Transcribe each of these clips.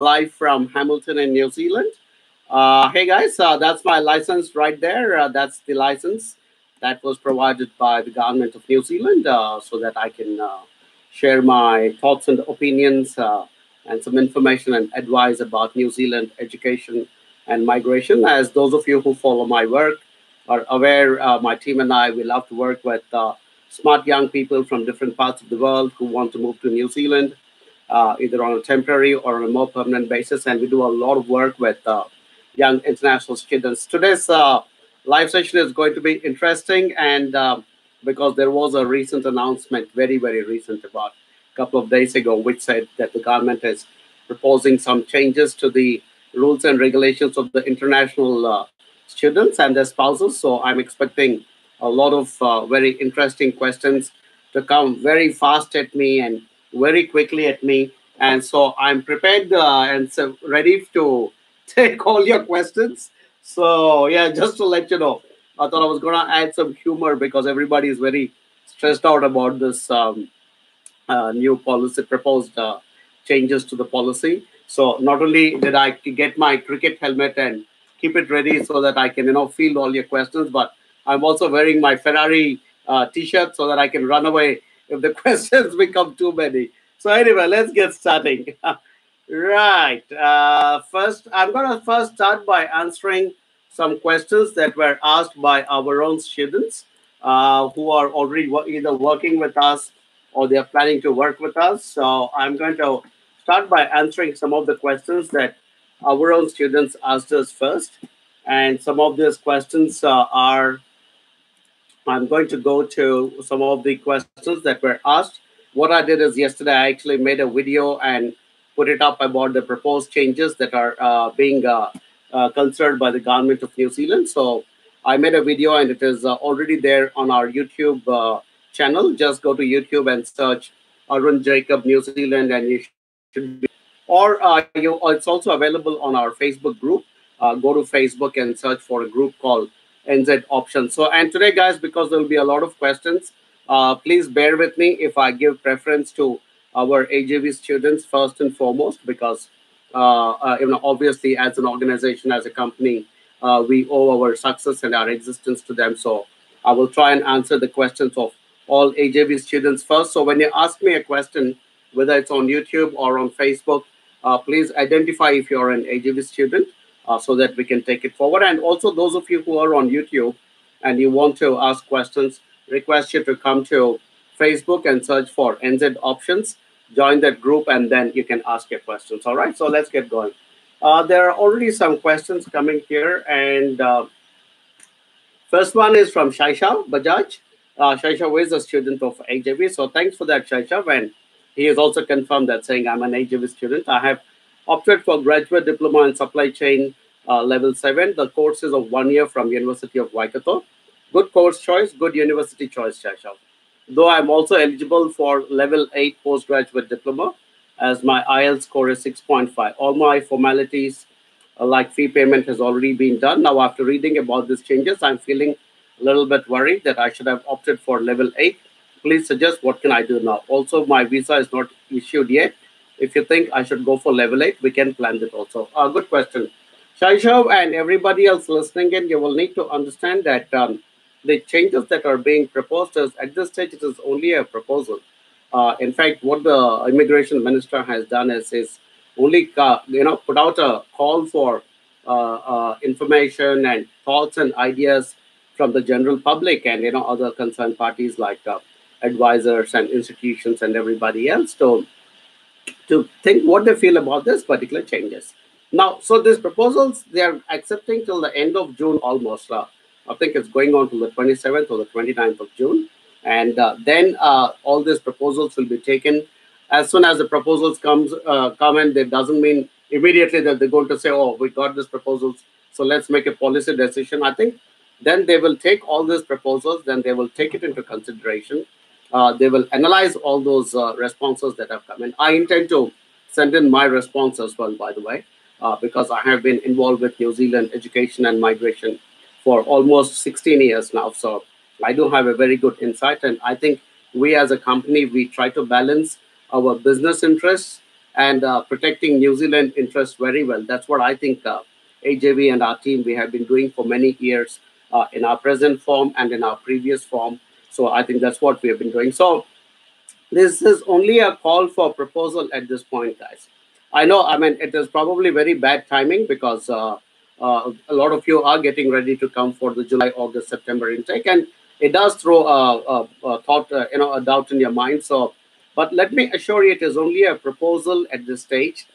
live from Hamilton in New Zealand. Hey guys, that's my license right there. That's the license that was provided by the government of New Zealand so that I can share my thoughts and opinions and some information and advice about New Zealand education and migration. As those of you who follow my work are aware, my team and I, we love to work with smart young people from different parts of the world who want to move to New Zealand either on a temporary or on a more permanent basis. And we do a lot of work with young international students. Today's live session is going to be interesting, and because there was a recent announcement, very recent, about a couple of days ago, which said that the government is proposing some changes to the rules and regulations of the international students and their spouses. So I'm expecting a lot of very interesting questions to come very fast at me and very quickly at me. And so I'm prepared and so ready to take all your questions. So, yeah, just to let you know, I thought I was going to add some humor because everybody is very stressed out about this new policy, proposed changes to the policy. So, not only did I get my cricket helmet and keep it ready so that I can, field all your questions, but I'm also wearing my Ferrari t-shirt so that I can run away if the questions become too many. So anyway, let's get starting. Right. First, I'm going to first start by answering some questions that were asked by our own students who are already either working with us or they are planning to work with us. So I'm going to start by answering some of the questions that our own students asked us first. And some of these questions are I'm going to go to some of the questions that were asked. What I did is yesterday I actually made a video and put it up about the proposed changes that are being considered by the government of New Zealand. So I made a video and it is already there on our YouTube channel. Just go to YouTube and search Arun Jacob New Zealand and you should be able to see it. Or it's also available on our Facebook group. Go to Facebook and search for a group called NZ options. So, and today, guys, because there will be a lot of questions, please bear with me if I give preference to our AJV students first and foremost, because obviously, as an organization, as a company, we owe our success and our existence to them. So, I will try and answer the questions of all AJV students first. So, when you ask me a question, whether it's on YouTube or on Facebook, please identify if you're an AJV student so that we can take it forward. And also, those of you who are on YouTube and you want to ask questions, request you to come to Facebook and search for NZ options, join that group, and then you can ask your questions. All right, so let's get going. There are already some questions coming here, and first one is from Shaisha Bajaj. Shaisha is a student of AJV, so thanks for that, Shaisha. And he has also confirmed that, saying, I'm an AJV student. I have opted for graduate diploma in supply chain level 7. The course is of 1 year from University of Waikato. Good course choice, good university choice, Shaisha. Though I'm also eligible for level 8 postgraduate diploma as my IELTS score is 6.5. All my formalities like fee payment has already been done. Now, after reading about these changes, I'm feeling a little bit worried that I should have opted for level 8. Please suggest what can I do now. Also, my visa is not issued yet. If you think I should go for level 8, we can plan it also. Good question. Shaishav and everybody else listening in, you will need to understand that the changes that are being proposed is at this stage, it is only a proposal. In fact, what the immigration minister has done is only put out a call for information and thoughts and ideas from the general public and other concerned parties like advisors and institutions and everybody else to think what they feel about this particular changes. Now, so these proposals, they are accepting till the end of June almost. I think it's going on to the 27th or the 29th of June. And then all these proposals will be taken. As soon as the proposals come in, that doesn't mean immediately that they're going to say, oh, we got these proposals, so let's make a policy decision. I think then they will take all these proposals, then they will take it into consideration. They will analyze all those responses that have come in. I intend to send in my response as well, by the way, because I have been involved with New Zealand education and migration for almost 16 years now. So I do have a very good insight. And I think we as a company, we try to balance our business interests and protecting New Zealand interests very well. That's what I think AJV and our team we have been doing for many years in our present form and in our previous form. So I think that's what we have been doing. So this is only a call for proposal at this point, guys. I know, I mean, it is probably very bad timing because a lot of you are getting ready to come for the July, August, September intake, and it does throw a thought, a doubt in your mind. So, but let me assure you, it is only a proposal at this stage,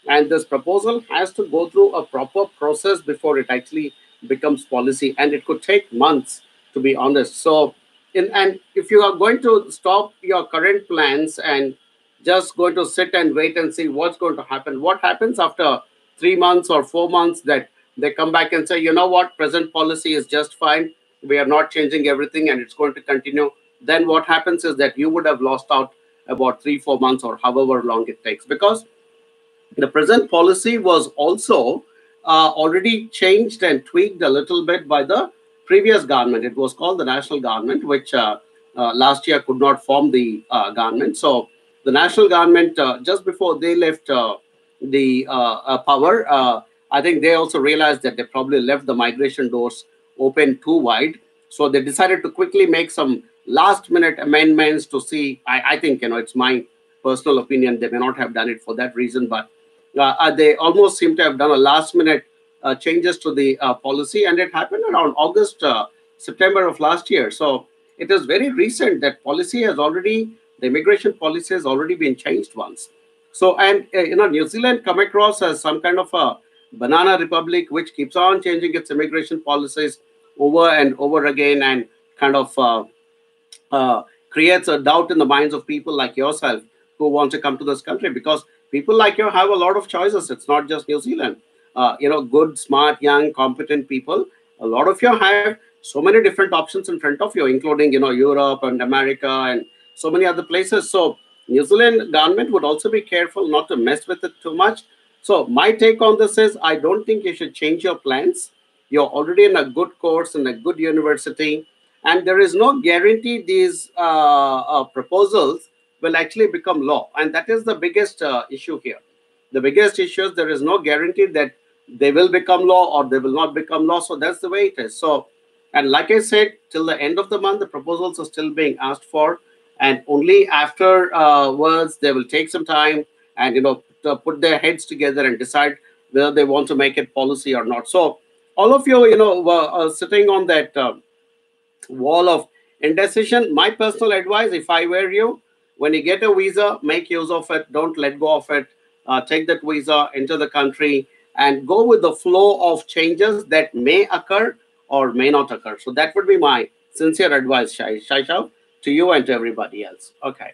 and this proposal has to go through a proper process before it actually becomes policy, and it could take months, to be honest. So and if you are going to stop your current plans and just going to sit and wait and see what's going to happen, what happens after 3 months or 4 months that they come back and say, you know what, present policy is just fine, we are not changing everything and it's going to continue, then what happens is that you would have lost out about 3 4 months or however long it takes, because the present policy was also already changed and tweaked a little bit by the previous government. It was called the national government, which last year could not form the government. So the national government, just before they left the power, I think they also realized that they probably left the migration doors open too wide. So they decided to quickly make some last minute amendments to see. I think, it's my personal opinion. They may not have done it for that reason, but they almost seem to have done a last minute changes to the policy, and it happened around August, September of last year. So it is very recent that the immigration policy has already been changed once. So, and New Zealand come across as some kind of a banana republic which keeps on changing its immigration policies over and over again, and kind of uh, creates a doubt in the minds of people like yourself who want to come to this country, because people like you have a lot of choices. It's not just New Zealand. Good, smart, young, competent people. A lot of you have so many different options in front of you, including Europe and America and so many other places. So New Zealand government would also be careful not to mess with it too much. So my take on this is I don't think you should change your plans. You're already in a good course in a good university, and there is no guarantee these proposals will actually become law, and that is the biggest issue here. The biggest issue is there is no guarantee that they will become law or they will not become law. So that's the way it is. So, and like I said, till the end of the month the proposals are still being asked for, and only afterwards they will take some time and to put their heads together and decide whether they want to make it policy or not. So all of you were sitting on that wall of indecision. My personal advice, if I were you, when you get a visa, make use of it. Don't let go of it. Take that visa into the country and go with the flow of changes that may occur or may not occur. So that would be my sincere advice, Shaishav, to you and to everybody else. Okay.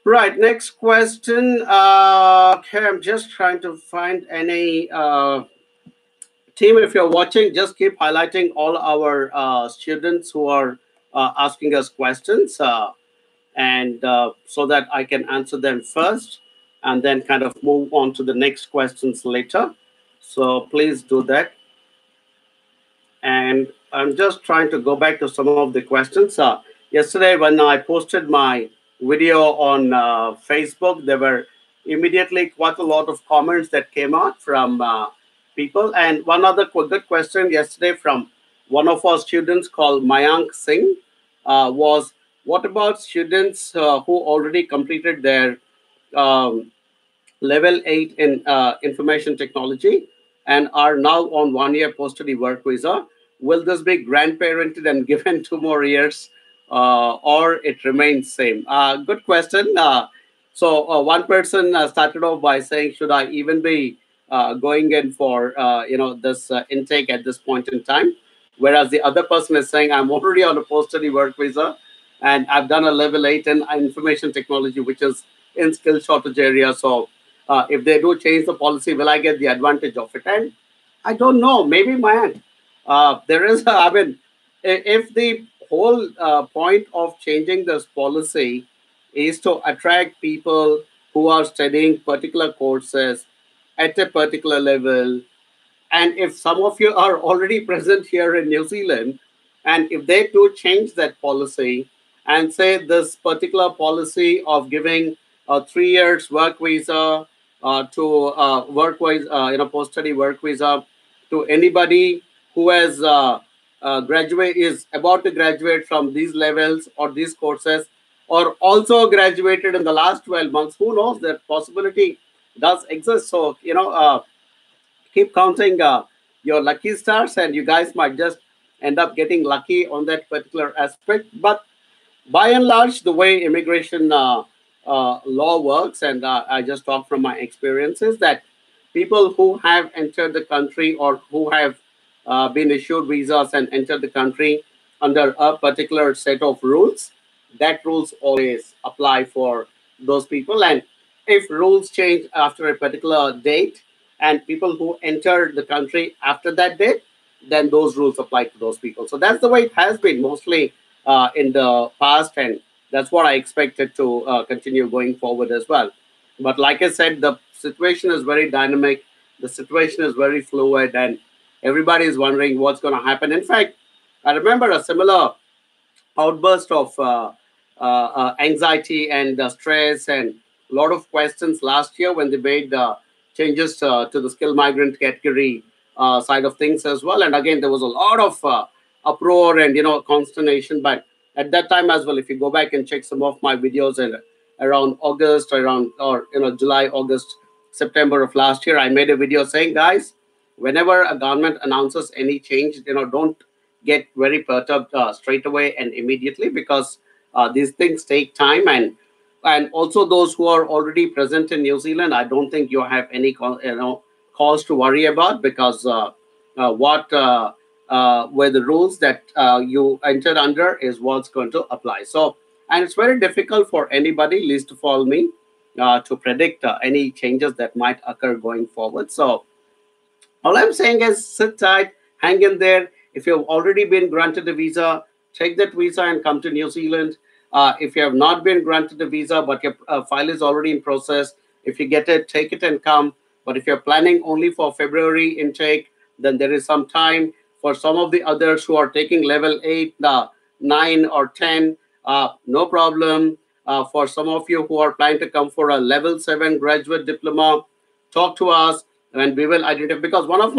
Right. Next question. Okay, I'm just trying to find any. Team, if you're watching, just keep highlighting all our students who are asking us questions, and so that I can answer them first and then kind of move on to the next questions later. So please do that. And I'm just trying to go back to some of the questions. Yesterday, when I posted my video on Facebook, there were immediately quite a lot of comments that came out from people. And one other good question yesterday from one of our students called Mayank Singh was, what about students who already completed their um, level 8 in information technology and are now on 1 year post-study work visa? Will this be grandparented and given 2 more years, or it remains same? Good question. So one person started off by saying, should I even be going in for this intake at this point in time? Whereas the other person is saying, I'm already on a post-study work visa and I've done a level 8 in information technology, which is in skill shortage area. So if they do change the policy, will I get the advantage of it? And I don't know. Maybe, man, there is. I mean, if the whole point of changing this policy is to attract people who are studying particular courses at a particular level, and if some of you are already present here in New Zealand, and if they do change that policy and say this particular policy of giving a 3 years work visa to work visa, post study work visa to anybody who has graduate is about to graduate from these levels or these courses, or also graduated in the last 12 months. Who knows, that possibility does exist. So keep counting your lucky stars, and you guys might just end up getting lucky on that particular aspect. But by and large, the way immigration law works, and I just talk from my experiences, that people who have entered the country or who have been issued visas and entered the country under a particular set of rules, that rules always apply for those people. And if rules change after a particular date, and people who entered the country after that date, then those rules apply to those people. So that's the way it has been mostly in the past, and that's what I expected to continue going forward as well. But like I said, the situation is very dynamic, the situation is very fluid, and everybody is wondering what's going to happen. In fact, I remember a similar outburst of anxiety and stress and a lot of questions last year when they made changes to the skilled migrant category side of things as well. And again, there was a lot of uproar and consternation. But at that time as well, if you go back and check some of my videos, and around August, around or July, August, September of last year, I made a video saying, guys, whenever a government announces any change, don't get very perturbed straight away and immediately, because these things take time. And also those who are already present in New Zealand, I don't think you have any cause to worry about, because what were the rules that you entered under is what's going to apply. So, and it's very difficult for anybody, least of all me, to predict any changes that might occur going forward. So all I'm saying is sit tight, hang in there. If you've already been granted a visa, take that visa and come to New Zealand. If you have not been granted a visa, but your file is already in process, if you get it, take it and come. But if you're planning only for February intake, then there is some time. For some of the others who are taking level 8, 9, or 10, no problem. For some of you who are planning to come for a level 7 graduate diploma, talk to us and we will identify. Because one of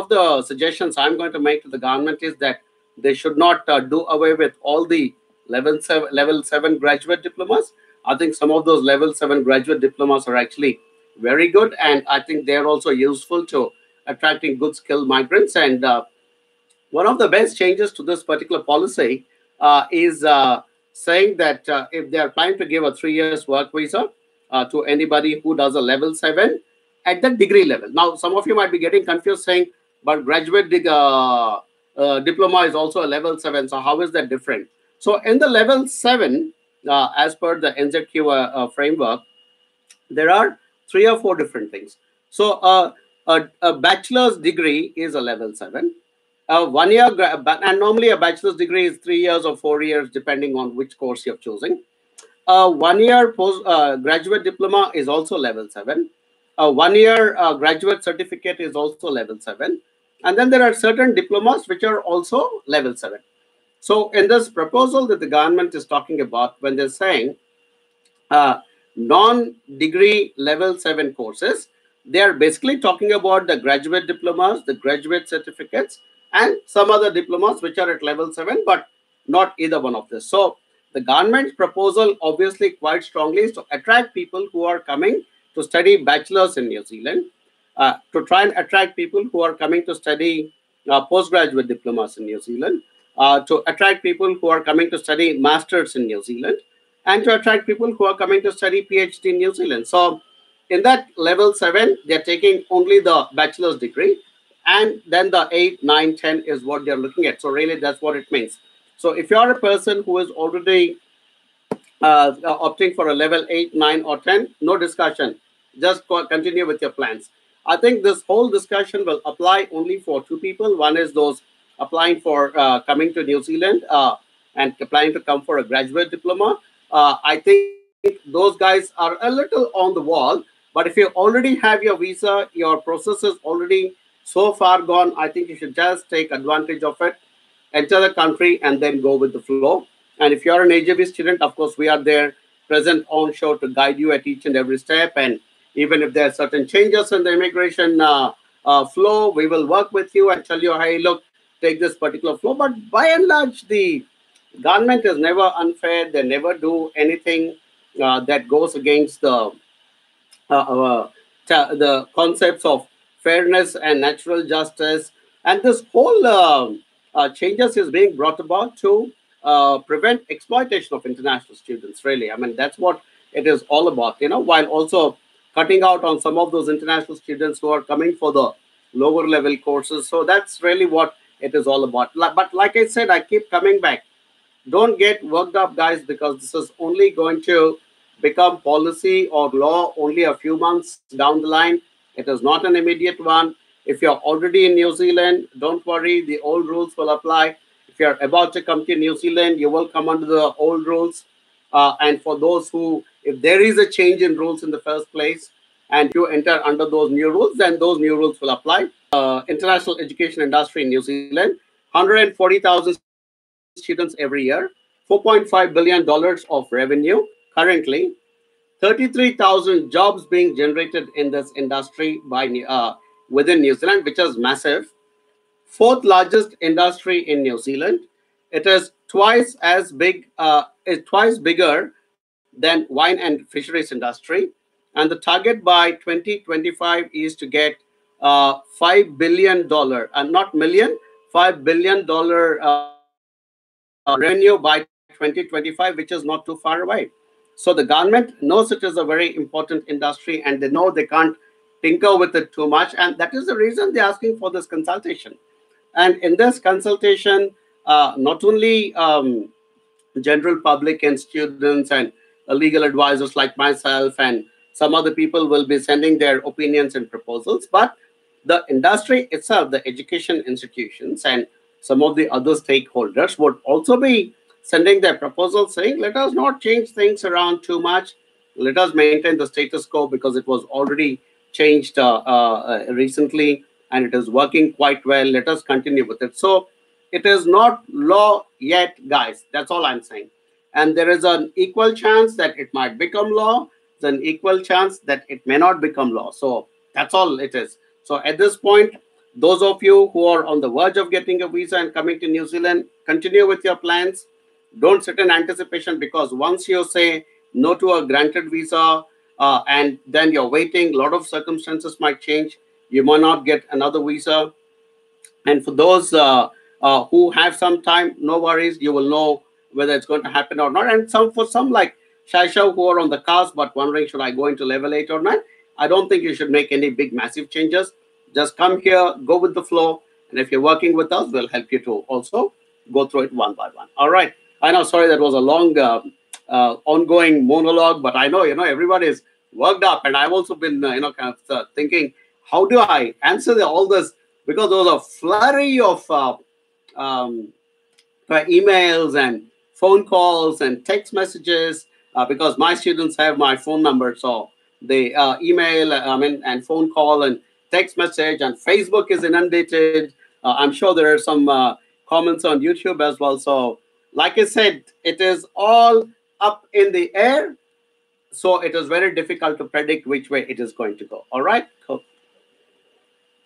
the suggestions I'm going to make to the government is that they should not do away with all the level 7 graduate diplomas. I think some of those level 7 graduate diplomas are actually very good, and I think they're also useful to attracting good skilled migrants. And one of the best changes to this particular policy is saying that if they are planning to give a 3 years work visa to anybody who does a level 7 at the degree level. Now, some of you might be getting confused saying, but graduate diploma is also a level 7. So how is that different? So in the level 7, as per the NZQ framework, there are 3 or 4 different things. So a bachelor's degree is a level 7. 1 year, and normally a bachelor's degree is 3 years or 4 years, depending on which course you're choosing. A 1 year post graduate diploma is also level 7. A 1 year graduate certificate is also level 7. And then there are certain diplomas which are also level 7. So in this proposal that the government is talking about, when they're saying uh, non-degree level 7 courses, they are basically talking about the graduate diplomas, the graduate certificates, and some other diplomas which are at level 7, but not either one of this. So the government's proposal obviously quite strongly is to attract people who are coming to study bachelors in New Zealand, to try and attract people who are coming to study postgraduate diplomas in New Zealand, to attract people who are coming to study masters in New Zealand, and to attract people who are coming to study PhD in New Zealand. So in that level 7, they're taking only the bachelor's degree, and then the 8, 9, 10 is what they're looking at. So really, that's what it means. So if you're a person who is already opting for a level 8, 9, or 10, no discussion. Just continue with your plans. I think this whole discussion will apply only for 2 people. One is those applying for coming to New Zealand and applying to come for a graduate diploma. I think those guys are a little on the wall. But if you already have your visa, your process is already so far gone, I think you should just take advantage of it, enter the country, and then go with the flow. And if you're an AJB student, of course, we are there present on shore to guide you at each and every step. And even if there are certain changes in the immigration flow, we will work with you and tell you, hey, look, take this particular flow. But by and large, the government is never unfair. They never do anything that goes against the concepts of fairness and natural justice. And this whole changes is being brought about to prevent exploitation of international students, really. I mean, that's what it is all about, while also cutting out on some of those international students who are coming for the lower level courses. So that's really what it is all about. But like I said, I keep coming back. Don't get worked up, guys, because this is only going to become policy or law only a few months down the line. It is not an immediate one. If you're already in New Zealand, don't worry, the old rules will apply. If you're about to come to New Zealand, you will come under the old rules. And for those who, if there is a change in rules in the first place, and if you enter under those new rules, then those new rules will apply. International education industry in New Zealand, 140,000 students every year, $4.5 billion of revenue currently, 33,000 jobs being generated in this industry within New Zealand, which is massive. Fourth largest industry in New Zealand. It is twice bigger than wine and fisheries industry. And the target by 2025 is to get $5 billion, and not million, $5 billion revenue by 2025, which is not too far away. So the government knows it is a very important industry, and they know they can't tinker with it too much. And that is the reason they're asking for this consultation. And in this consultation, not only general public and students and legal advisors like myself and some other people will be sending their opinions and proposals, but the industry itself, the education institutions and some of the other stakeholders would also be sending their proposals saying, let us not change things around too much. Let us maintain the status quo because it was already changed recently and it is working quite well. Let us continue with it. So it is not law yet, guys. That's all I'm saying. And there is an equal chance that it might become law. There's an equal chance that it may not become law. So that's all it is. So at this point, those of you who are on the verge of getting a visa and coming to New Zealand, continue with your plans. Don't sit in anticipation, because once you say no to a granted visa and then you're waiting, a lot of circumstances might change. You might not get another visa. And for those who have some time, no worries. You will know whether it's going to happen or not. And for some like Shaisha who are on the cusp but wondering, should I go into level 8 or not? I don't think you should make any big massive changes. Just come here, go with the flow. And if you're working with us, we'll help you to also go through it one by one. All right. I know, sorry, that was a long ongoing monologue, but I know, everybody is worked up. And I've also been, kind of thinking, how do I answer all this? Because there was a flurry of um, emails and phone calls and text messages, because my students have my phone number. So they email, and phone call and text message, and Facebook is inundated. I'm sure there are some comments on YouTube as well. So, like I said, it is all up in the air. So it is very difficult to predict which way it is going to go. All right. Cool.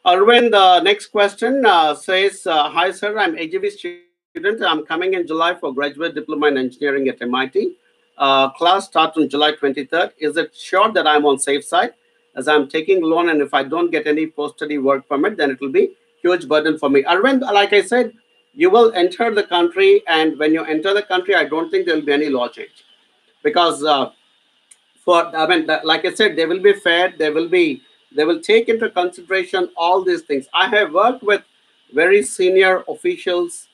Arvind, the next question says, hi, sir, I'm AGV student. I'm coming in July for graduate diploma in engineering at MIT. Class starts on July 23rd. Is it sure that I'm on safe side as I'm taking loan, and if I don't get any post-study work permit, then it will be huge burden for me? Arvind, like I said, you will enter the country, and when you enter the country, I don't think there will be any law change, because like I said, they will be fair. They will take into consideration all these things. I have worked with very senior officials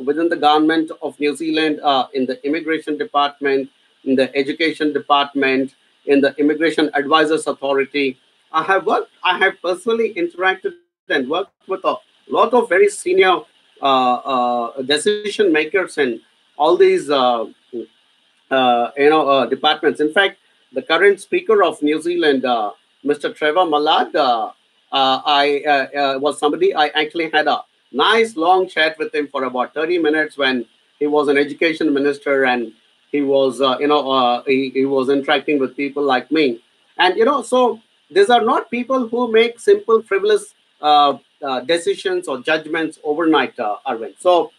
within the government of New Zealand, in the immigration department, in the education department, in the immigration advisors authority. I have personally interacted and worked with a lot of very senior decision makers in all these departments. In fact, the current speaker of New Zealand, Mr. Trevor Mallard, I was somebody I actually had a nice long chat with him for about 30 minutes when he was an education minister, and he was he was interacting with people like me. And so these are not people who make simple frivolous decisions or judgments overnight, Arvind. So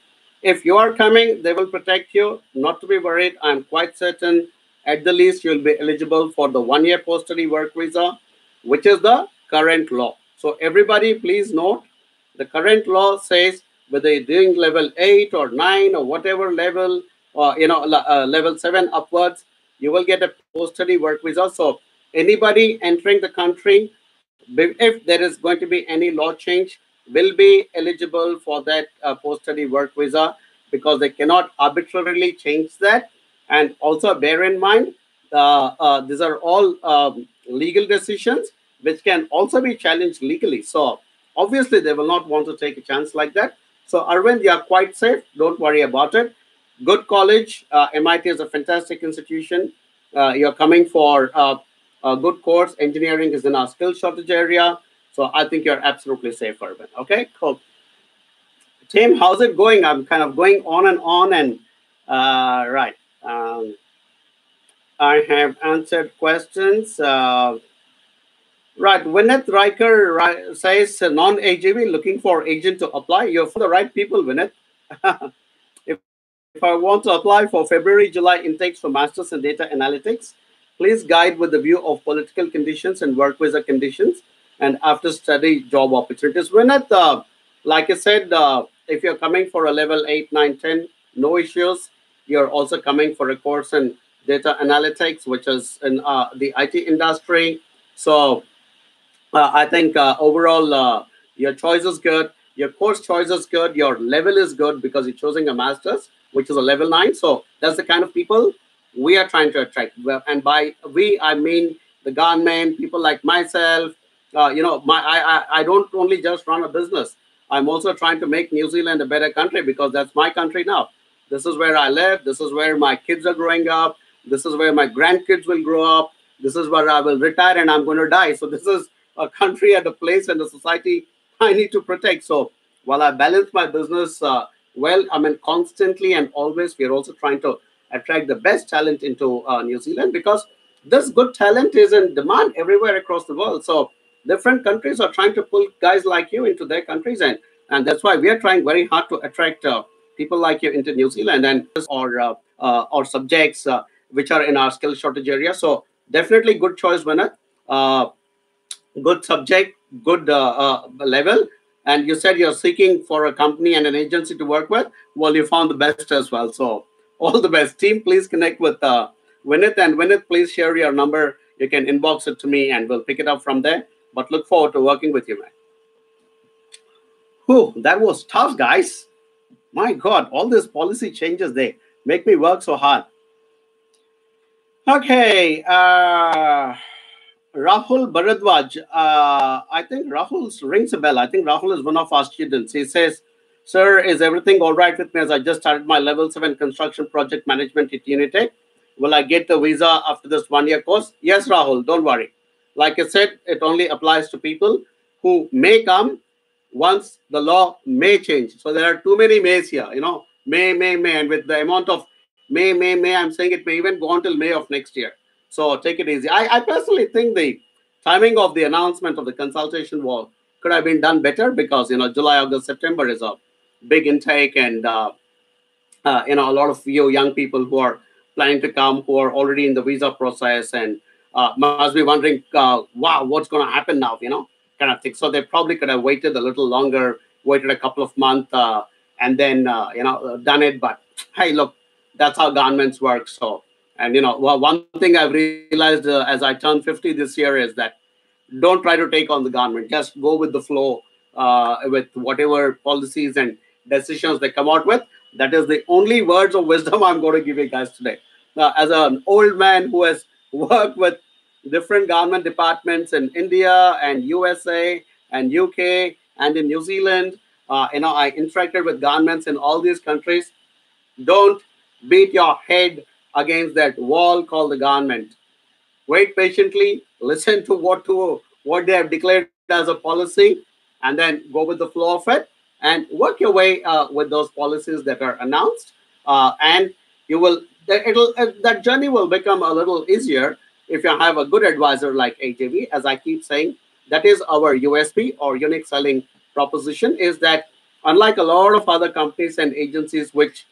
if you are coming, they will protect you, not to be worried. I'm quite certain at the least you'll be eligible for the 1 year post study work visa, which is the current law. So everybody please note, the current law says whether you're doing level 8 or 9 or whatever level, or level 7 upwards, you will get a post study work visa. So anybody entering the country, if there is going to be any law change, will be eligible for that post study work visa, because they cannot arbitrarily change that. And also bear in mind, these are all legal decisions which can also be challenged legally. So obviously they will not want to take a chance like that. So Arvind, you are quite safe. Don't worry about it. Good college. MIT is a fantastic institution. You're coming for a good course. Engineering is in our skill shortage area. So I think you're absolutely safe, Arvind. Okay, cool. Tim, how's it going? I'm kind of going on and on, and right. I have answered questions. Right, Vinith Riker says non-AGV looking for agent to apply. You're for the right people, Vinith. If I want to apply for February, July intakes for Masters in Data Analytics, please guide with the view of political conditions and work visa conditions and after study job opportunities. Vinith, like I said, if you're coming for a level 8, 9, 10, no issues. You're also coming for a course in data analytics, which is in the IT industry. So I think overall your choice is good. Your course choice is good. Your level is good because you're choosing a master's, which is a level 9. So that's the kind of people we are trying to attract. And by we, I mean the government, people like myself. I don't only just run a business. I'm also trying to make New Zealand a better country because that's my country now. This is where I live. This is where my kids are growing up. This is where my grandkids will grow up. This is where I will retire and I'm going to die. So this is a country and a place and a society I need to protect. So while I balance my business well, I mean, constantly and always, we are also trying to attract the best talent into New Zealand because this good talent is in demand everywhere across the world. So different countries are trying to pull guys like you into their countries, and that's why we are trying very hard to attract people like you into New Zealand and or subjects which are in our skill shortage area. So definitely good choice, winner. Uh, Good subject, good level. And you said you're seeking for a company and an agency to work with. Well, you found the best as well. So all the best. Team, please connect with Vinith. And Vinith, please share your number. You can inbox it to me and we'll pick it up from there. But look forward to working with you, man. Whew, that was tough, guys. My God, all these policy changes, they make me work so hard. Okay. Rahul Bharadwaj. I think Rahul's rings a bell. I think Rahul is one of our students. He says, "Sir, is everything all right with me as I just started my level 7 construction project management at Unitech? Will I get the visa after this 1 year course?" Yes, Rahul, don't worry. Like I said, it only applies to people who may come once the law may change. So there are too many mays here, may. And with the amount of may, I'm saying it may even go on till May of next year. So take it easy. I personally think the timing of the announcement of the consultation was could have been done better because July, August, September is a big intake, and a lot of you young people who are planning to come, who are already in the visa process, and must be wondering, wow, what's going to happen now? Kind of thing. So they probably could have waited a little longer, waited a couple of months, and then done it. But hey, look, that's how governments work. So, and one thing I've realized as I turn 50 this year is that don't try to take on the government. Just go with the flow with whatever policies and decisions they come out with. That is the only words of wisdom I'm going to give you guys today. Now, as an old man who has worked with different government departments in India and USA and UK and in New Zealand, I interacted with governments in all these countries. Don't beat your head against that wall called the government. Wait patiently, listen to what they have declared as a policy, and then go with the flow of it and work your way with those policies that are announced. And you will that journey will become a little easier if you have a good advisor like AJV. As I keep saying, that is our USP or unique selling proposition. Is that unlike a lot of other companies and agencies which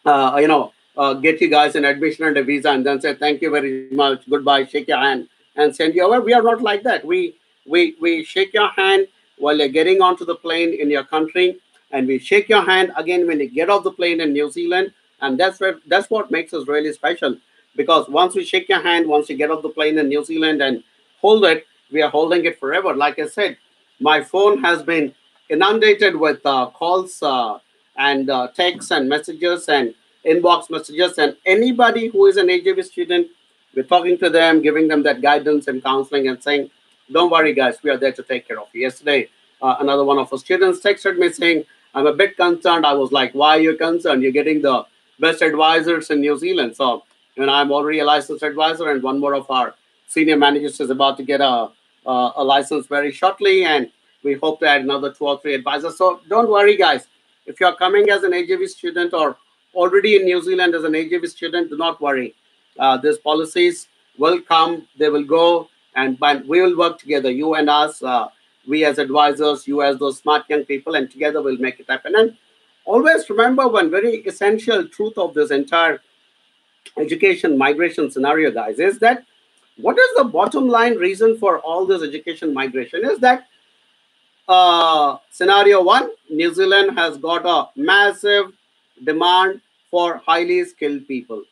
get you guys an admission and a visa and then say thank you very much, goodbye, shake your hand, and send you over. We are not like that. We shake your hand while you're getting onto the plane in your country, and we shake your hand again when you get off the plane in New Zealand, and that's what makes us really special. Because once we shake your hand, once you get off the plane in New Zealand and hold it, we are holding it forever. Like I said, my phone has been inundated with calls and texts and messages and inbox messages, and anybody who is an AJV student, we're talking to them, giving them that guidance and counseling and saying, don't worry guys, we are there to take care of you. Yesterday, another one of our students texted me saying, I'm a bit concerned. I was like, why are you concerned? You're getting the best advisors in New Zealand. So, I'm already a licensed advisor, and one more of our senior managers is about to get a license very shortly, and we hope to add another two or three advisors. So don't worry, guys. If you're coming as an AJV student or already in New Zealand as an AJV student, do not worry. These policies will come, they will go, and but we will work together, you and us, we as advisors, you as those smart young people, and together we'll make it happen. And always remember one very essential truth of this entire education migration scenario, guys, is that what is the bottom line reason for all this education migration is that scenario one, New Zealand has got a massive demand for highly skilled people.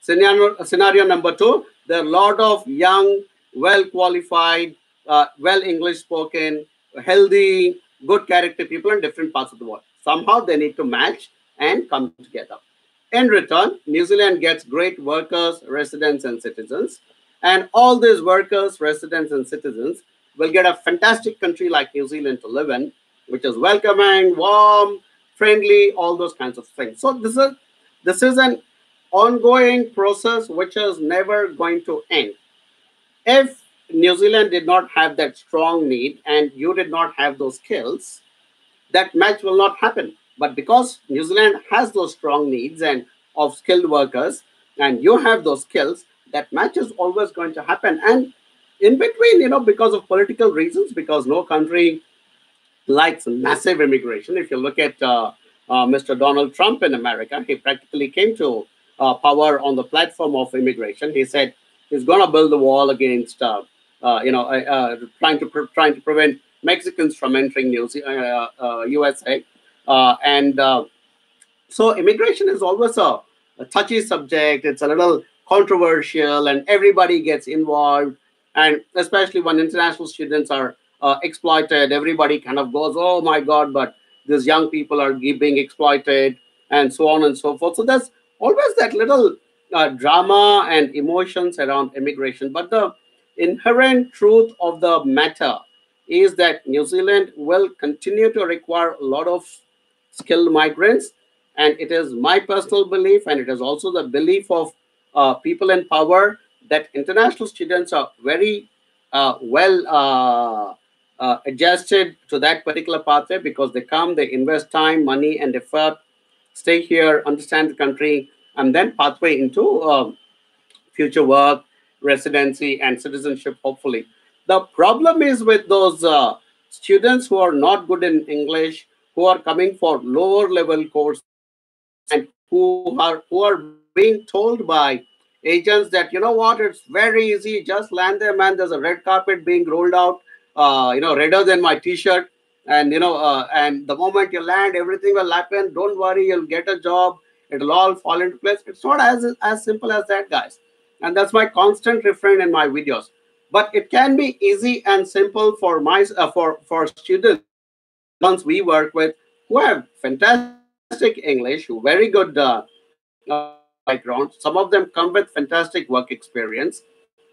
Scenario number two, there are a lot of young, well qualified, well English spoken, healthy, good character people in different parts of the world. Somehow they need to match and come together. In return, New Zealand gets great workers, residents, and citizens. And all these workers, residents, and citizens will get a fantastic country like New Zealand to live in, which is welcoming, warm, friendly, all those kinds of things. So this is an ongoing process which is never going to end. If New Zealand did not have that strong need and you did not have those skills, that match will not happen. But because New Zealand has those strong needs and of skilled workers, and you have those skills, that match is always going to happen. And in between, because of political reasons, because no country likes massive immigration. If you look at Mr. Donald Trump in America, he practically came to power on the platform of immigration. He said he's going to build a wall against, trying to prevent Mexicans from entering USA, and so immigration is always a touchy subject. It's a little controversial, and everybody gets involved. And especially when international students are exploited, everybody kind of goes, "Oh my God!" But these young people are being exploited, and so on and so forth. So there's always that little drama and emotions around immigration. But the inherent truth of the matter is that New Zealand will continue to require a lot of skilled migrants. And it is my personal belief, and it is also the belief of people in power, that international students are very well adjusted to that particular pathway, because they come, they invest time, money, and effort, stay here, understand the country, and then pathway into future work, residency, and citizenship, hopefully. The problem is with those students who are not good in English, who are coming for lower level courses, and who are being told by agents that, what, it's very easy, just land there, man. There's a red carpet being rolled out, redder than my T-shirt, and and the moment you land, everything will happen. Don't worry, you'll get a job. It'll all fall into place. It's not as simple as that, guys. And that's my constant refrain in my videos. But it can be easy and simple for for students, the ones we work with, who have fantastic English, who very good background. Some of them come with fantastic work experience.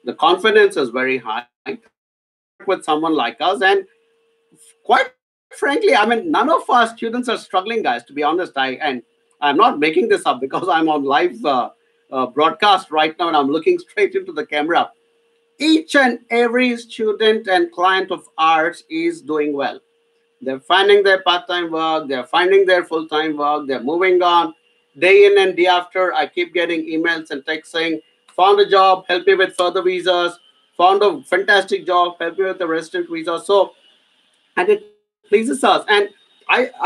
The confidence is very high. They can work with someone like us. And quite frankly, none of our students are struggling, guys. To be honest, I'm not making this up because I'm on live broadcast right now, and I'm looking straight into the camera. Each and every student and client of ours is doing well. They're finding their part time work, they're finding their full time work, they're moving on. day in and day after, I keep getting emails and texts saying, found a job, help me with further visas, found a fantastic job, help me with the resident visa. So, and it pleases us. And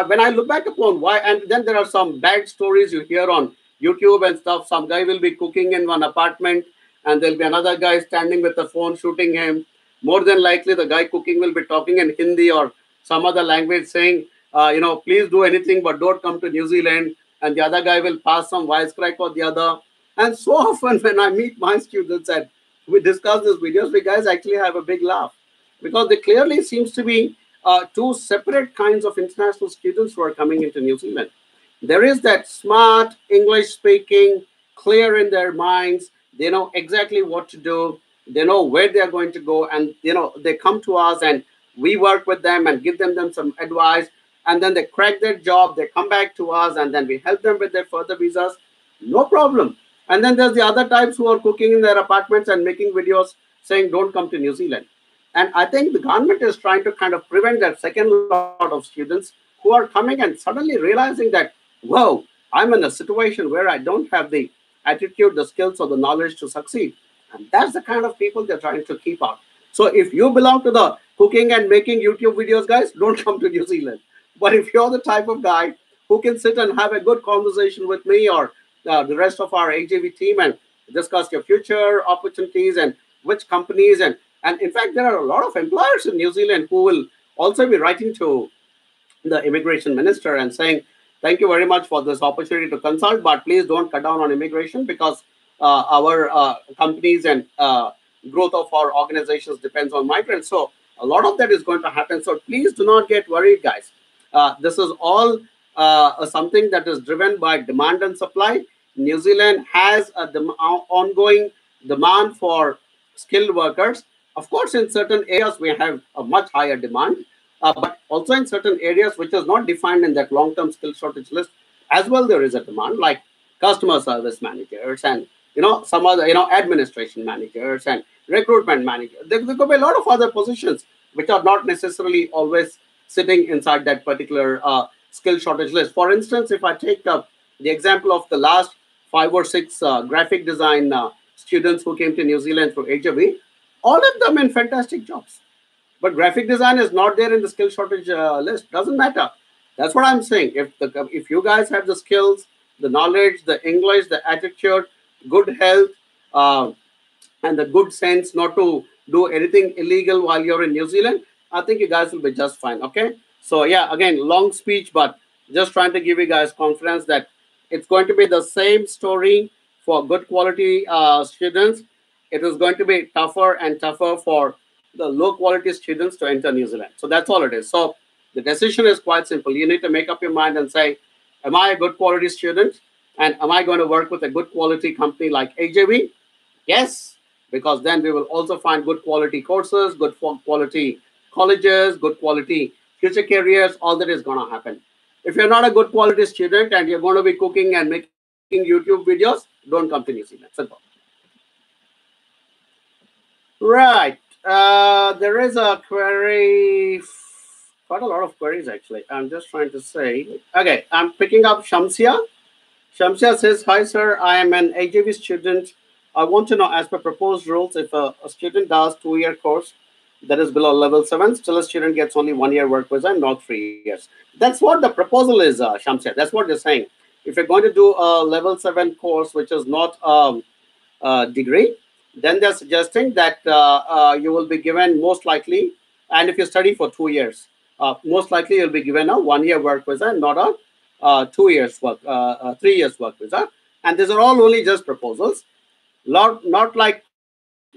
when I look back upon why, and then there are some bad stories you hear on YouTube and stuff. Some guy will be cooking in one apartment, and there'll be another guy standing with the phone shooting him. More than likely, the guy cooking will be talking in Hindi or some other language, saying, please do anything, but don't come to New Zealand. And the other guy will pass some wisecrack or the other. And so often, when I meet my students and we discuss these videos, we guys actually have a big laugh because they clearly seems to be two separate kinds of international students who are coming into New Zealand. There is that smart English speaking, clear in their minds. They know exactly what to do. They know where they are going to go, and they come to us, and we work with them and give them some advice. And then they crack their job. They come back to us, and then we help them with their further visas. No problem. And then there's the other types who are cooking in their apartments and making videos saying, "Don't come to New Zealand." And I think the government is trying to kind of prevent that second lot of students who are coming and suddenly realizing that, whoa, I'm in a situation where I don't have the attitude, the skills, or the knowledge to succeed. And that's the kind of people they're trying to keep out. So if you belong to the cooking and making YouTube videos, guys, don't come to New Zealand. But if you're the type of guy who can sit and have a good conversation with me or the rest of our AJV team and discuss your future opportunities and which companies and in fact, there are a lot of employers in New Zealand who will also be writing to the immigration minister and saying, thank you very much for this opportunity to consult, but please don't cut down on immigration because our companies and growth of our organizations depends on migrants. So a lot of that is going to happen. So please do not get worried, guys. This is all something that is driven by demand and supply. New Zealand has a ongoing demand for skilled workers. Of course, in certain areas, we have a much higher demand, but also in certain areas which is not defined in that long-term skill shortage list, as well, there is a demand like customer service managers and, some other, administration managers and recruitment managers. There could be a lot of other positions which are not necessarily always sitting inside that particular skill shortage list. For instance, if I take the example of the last 5 or 6 graphic design students who came to New Zealand through HW, all of them in fantastic jobs. But graphic design is not there in the skill shortage list. Doesn't matter. That's what I'm saying. If you guys have the skills, the knowledge, the English, the attitude, good health, uh, and the good sense not to do anything illegal while you're in New Zealand, I think you guys will be just fine. Okay. So yeah, again, long speech, but just trying to give you guys confidence that it's going to be the same story for good quality students. It is going to be tougher and tougher for the low quality students to enter New Zealand. So that's all it is. So the decision is quite simple. You need to make up your mind and say, am I a good quality student? And am I going to work with a good quality company like AJV? Yes, because then we will also find good quality courses, good quality colleges, good quality future careers. All that is going to happen. If you're not a good quality student and you're going to be cooking and making YouTube videos, don't come to New Zealand. Simple. Right. There is a query, quite a lot of queries actually. I'm just trying to say. Okay, I'm picking up Shamsia. Shamsia says, hi, sir. I am an AJV student. I want to know, as per proposed rules, if a student does 2-year course that is below level 7, still a student gets only 1 year work visa and not 3 years. That's what the proposal is, Shamsia. That's what they're saying. If you're going to do a level 7 course, which is not degree, then they're suggesting that you will be given most likely, and if you study for 2 years, most likely you'll be given a 1 year work visa and not a 2 years work, 3 years work visa. And these are all only just proposals, not like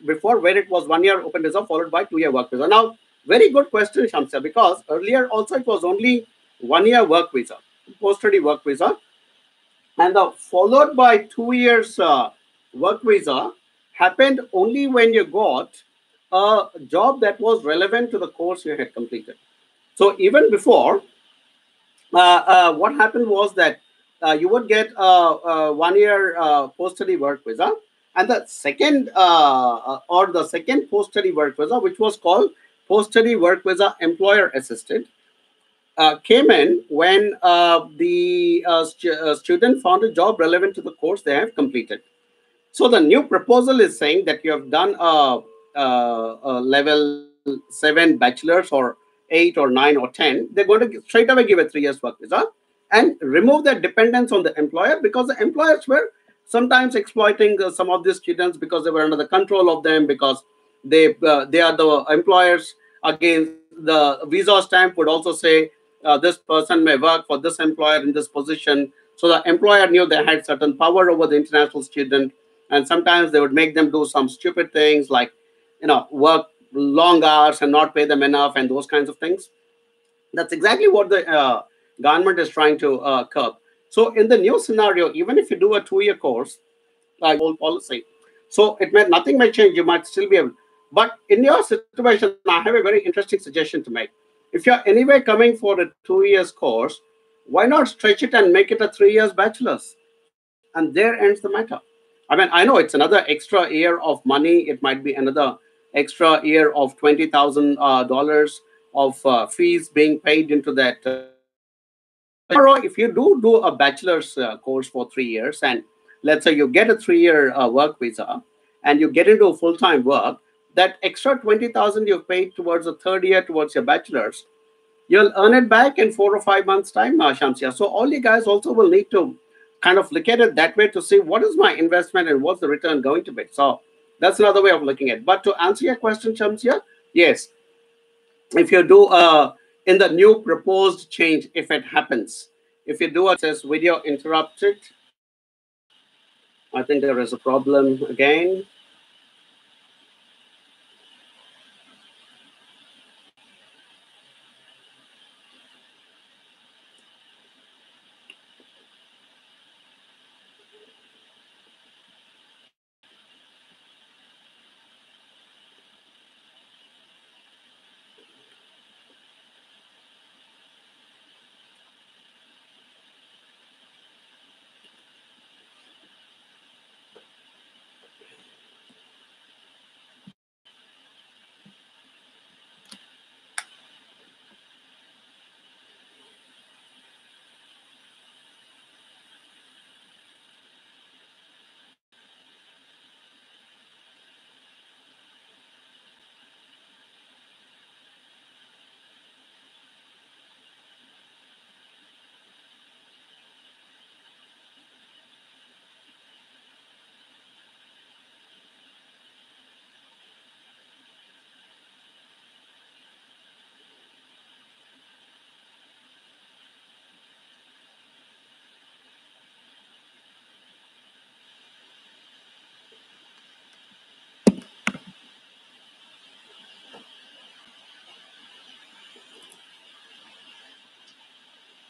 before where it was 1 year open visa followed by 2 year work visa. Now, very good question, Shamsa, because earlier also it was only 1 year work visa, post study work visa, and the followed by 2 years work visa happened only when you got a job that was relevant to the course you had completed. So even before, what happened was that you would get a 1 year post study work visa, and the second post study work visa, which was called post study work visa employer assisted, came in when the student found a job relevant to the course they have completed. So the new proposal is saying that you have done a level 7 bachelor's or 8 or 9 or 10. They're going to straight away give a 3 years work visa and remove their dependence on the employer, because the employers were sometimes exploiting some of these students because they were under the control of them, because they are the employers. Again, the visa stamp would also say this person may work for this employer in this position. So the employer knew they had certain power over the international student, and sometimes they would make them do some stupid things like, work long hours and not pay them enough and those kinds of things. That's exactly what the government is trying to curb. So in the new scenario, even if you do a 2 year course, whole policy, so it may nothing may change. You might still be able. But in your situation, I have a very interesting suggestion to make. If you're anyway coming for a 2 years course, why not stretch it and make it a 3 years bachelor's? And there ends the matter. I mean, I know it's another extra year of money. It might be another extra year of $20,000 of fees being paid into that course. But tomorrow, if you do a bachelor's course for 3 years, and let's say you get a 3 year work visa, and you get into full time work, that extra 20,000 you've paid towards the third year towards your bachelor's, you'll earn it back in 4 or 5 months' time, Shamsia. So all you guys also will need to kind of look at it that way to see what is my investment and what's the return going to be. So that's another way of looking at it. But to answer your question, Shamsia, yes, if you do in the new proposed change, if it happens, if you do a says video interrupted, I think there is a problem again.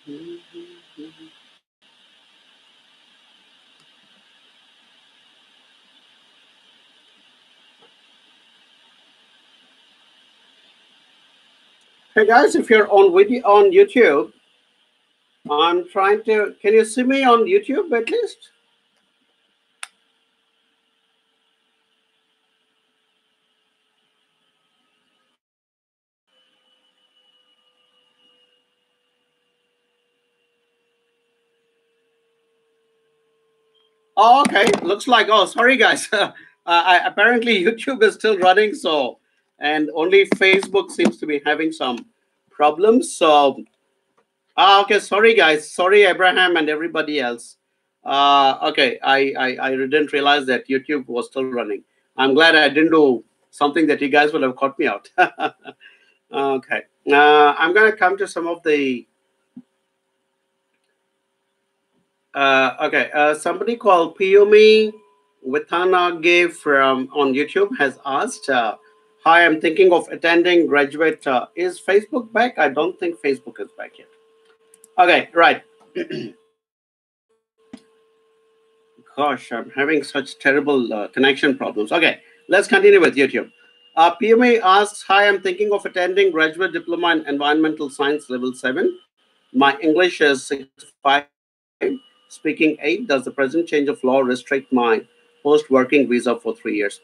Hey guys, if you're on video on YouTube, I'm trying to. Can you see me on YouTube at least? Oh, okay. Looks like. Oh, sorry, guys. Apparently, YouTube is still running. So, and only Facebook seems to be having some problems. So, okay. Sorry, guys. Sorry, Abraham and everybody else. Okay. I didn't realize that YouTube was still running. I'm glad I didn't do something that you guys would have caught me out. Okay. I'm gonna come to some of the okay, somebody called Piyumi Vitanage from on YouTube has asked, "Hi, I'm thinking of attending graduate. Is Facebook back? I don't think Facebook is back yet." Okay, right. Gosh, I'm having such terrible connection problems. Okay, let's continue with YouTube. PMA asks, "Hi, I'm thinking of attending graduate diploma in environmental science level 7. My English is 65, speaking 8. Does the present change of law restrict my post-working visa for 3 years?"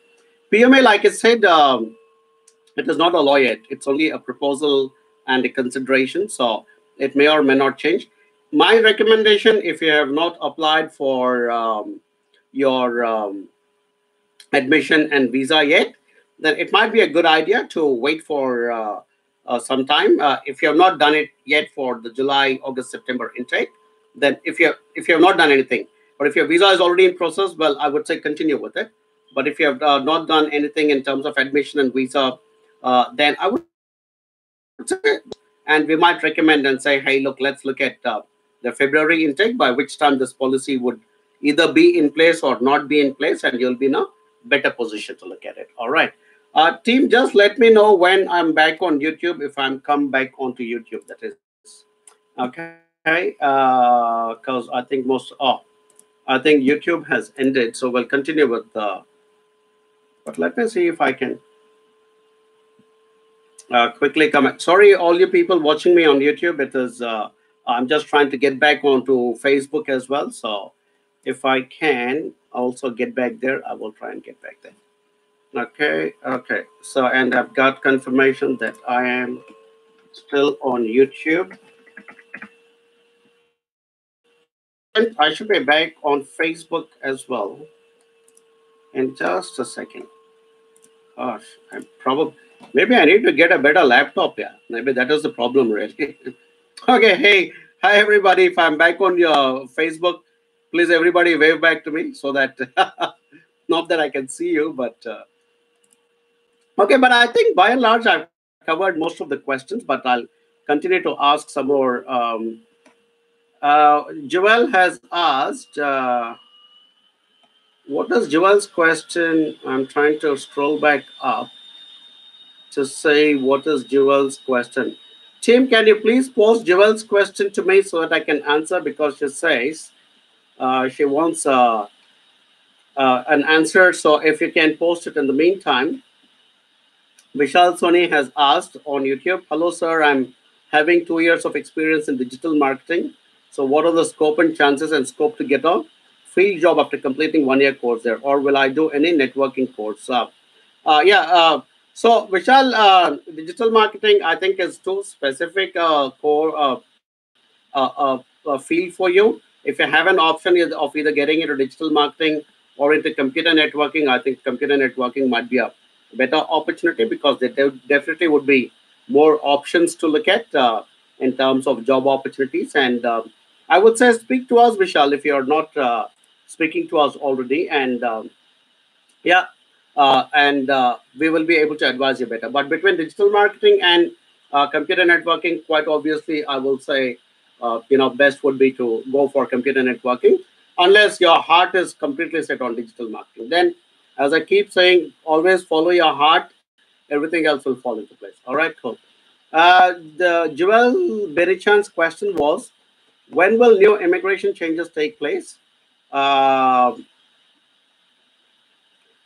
PMA, like I said, it is not a law yet. It's only a proposal and a consideration. So It may or may not change. My recommendation, if you have not applied for your admission and visa yet, then it might be a good idea to wait for some time. If you have not done it yet for the July, August, September intake, then if you have not done anything, but if your visa is already in process, well, I would say continue with it. But if you have not done anything in terms of admission and visa, then I would say, and we might recommend and say, hey, look, let's look at the February intake, by which time this policy would either be in place or not be in place, and you'll be in a better position to look at it. All right. Team, just let me know when I'm back on YouTube, if I'm come back onto YouTube, that is. Okay. Because I think I think YouTube has ended, so we'll continue with but let me see if I can quickly comment. Sorry, all you people watching me on YouTube. It is I'm just trying to get back onto Facebook as well. So if I can also get back there, I will try and get back there. Okay, okay. So and I've got confirmation that I am still on YouTube. And I should be back on Facebook as well in just a second. Gosh, I'm probably maybe I need to get a better laptop. Yeah, maybe that is the problem, really. Okay, hey, hi everybody. If I'm back on your Facebook, please everybody wave back to me so that not that I can see you, but okay. But I think by and large I've covered most of the questions, but I'll continue to ask some more. Joel has asked, what is Joel's question? I'm trying to scroll back up to say what is Jewel's question. Tim, can you please post Jewel's question to me so that I can answer, because she says she wants an answer. So if you can post it in the meantime. Vishal Soni has asked on YouTube, hello sir, I'm having 2 years of experience in digital marketing. So what are the scope and chances and scope to get a field job after completing 1 year course there? Or will I do any networking course? Yeah. So Vishal, digital marketing, I think is too specific core field for you. If you have an option of either getting into digital marketing or into computer networking, I think computer networking might be a better opportunity, because there definitely would be more options to look at in terms of job opportunities. And I would say speak to us, Vishal, if you are not speaking to us already. And yeah, and we will be able to advise you better. But between digital marketing and computer networking, quite obviously, I will say, best would be to go for computer networking, unless your heart is completely set on digital marketing. Then, as I keep saying, always follow your heart. Everything else will fall into place. All right, cool. The Joel Berichan's question was, when will new immigration changes take place? Uh,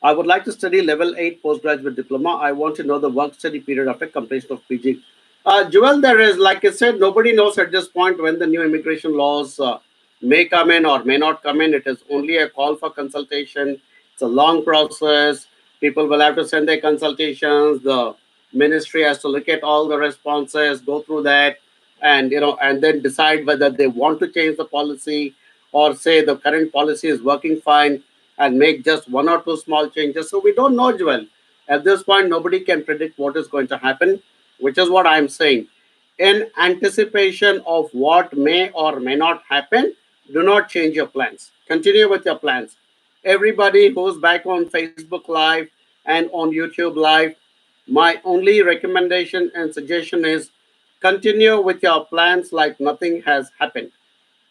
I would like to study level 8 postgraduate diploma. I want to know the work study period after completion of PG. Joel, there is, like I said, nobody knows at this point when the new immigration laws may come in or may not come in. It is only a call for consultation. It's a long process. People will have to send their consultations. The ministry has to look at all the responses, go through that, and and then decide whether they want to change the policy, or say the current policy is working fine and make just one or two small changes. So we don't know, Joel. At this point, nobody can predict what is going to happen, which is what I'm saying. In anticipation of what may or may not happen, do not change your plans. Continue with your plans. Everybody who's back on Facebook Live and on YouTube Live, my only recommendation and suggestion is continue with your plans like nothing has happened.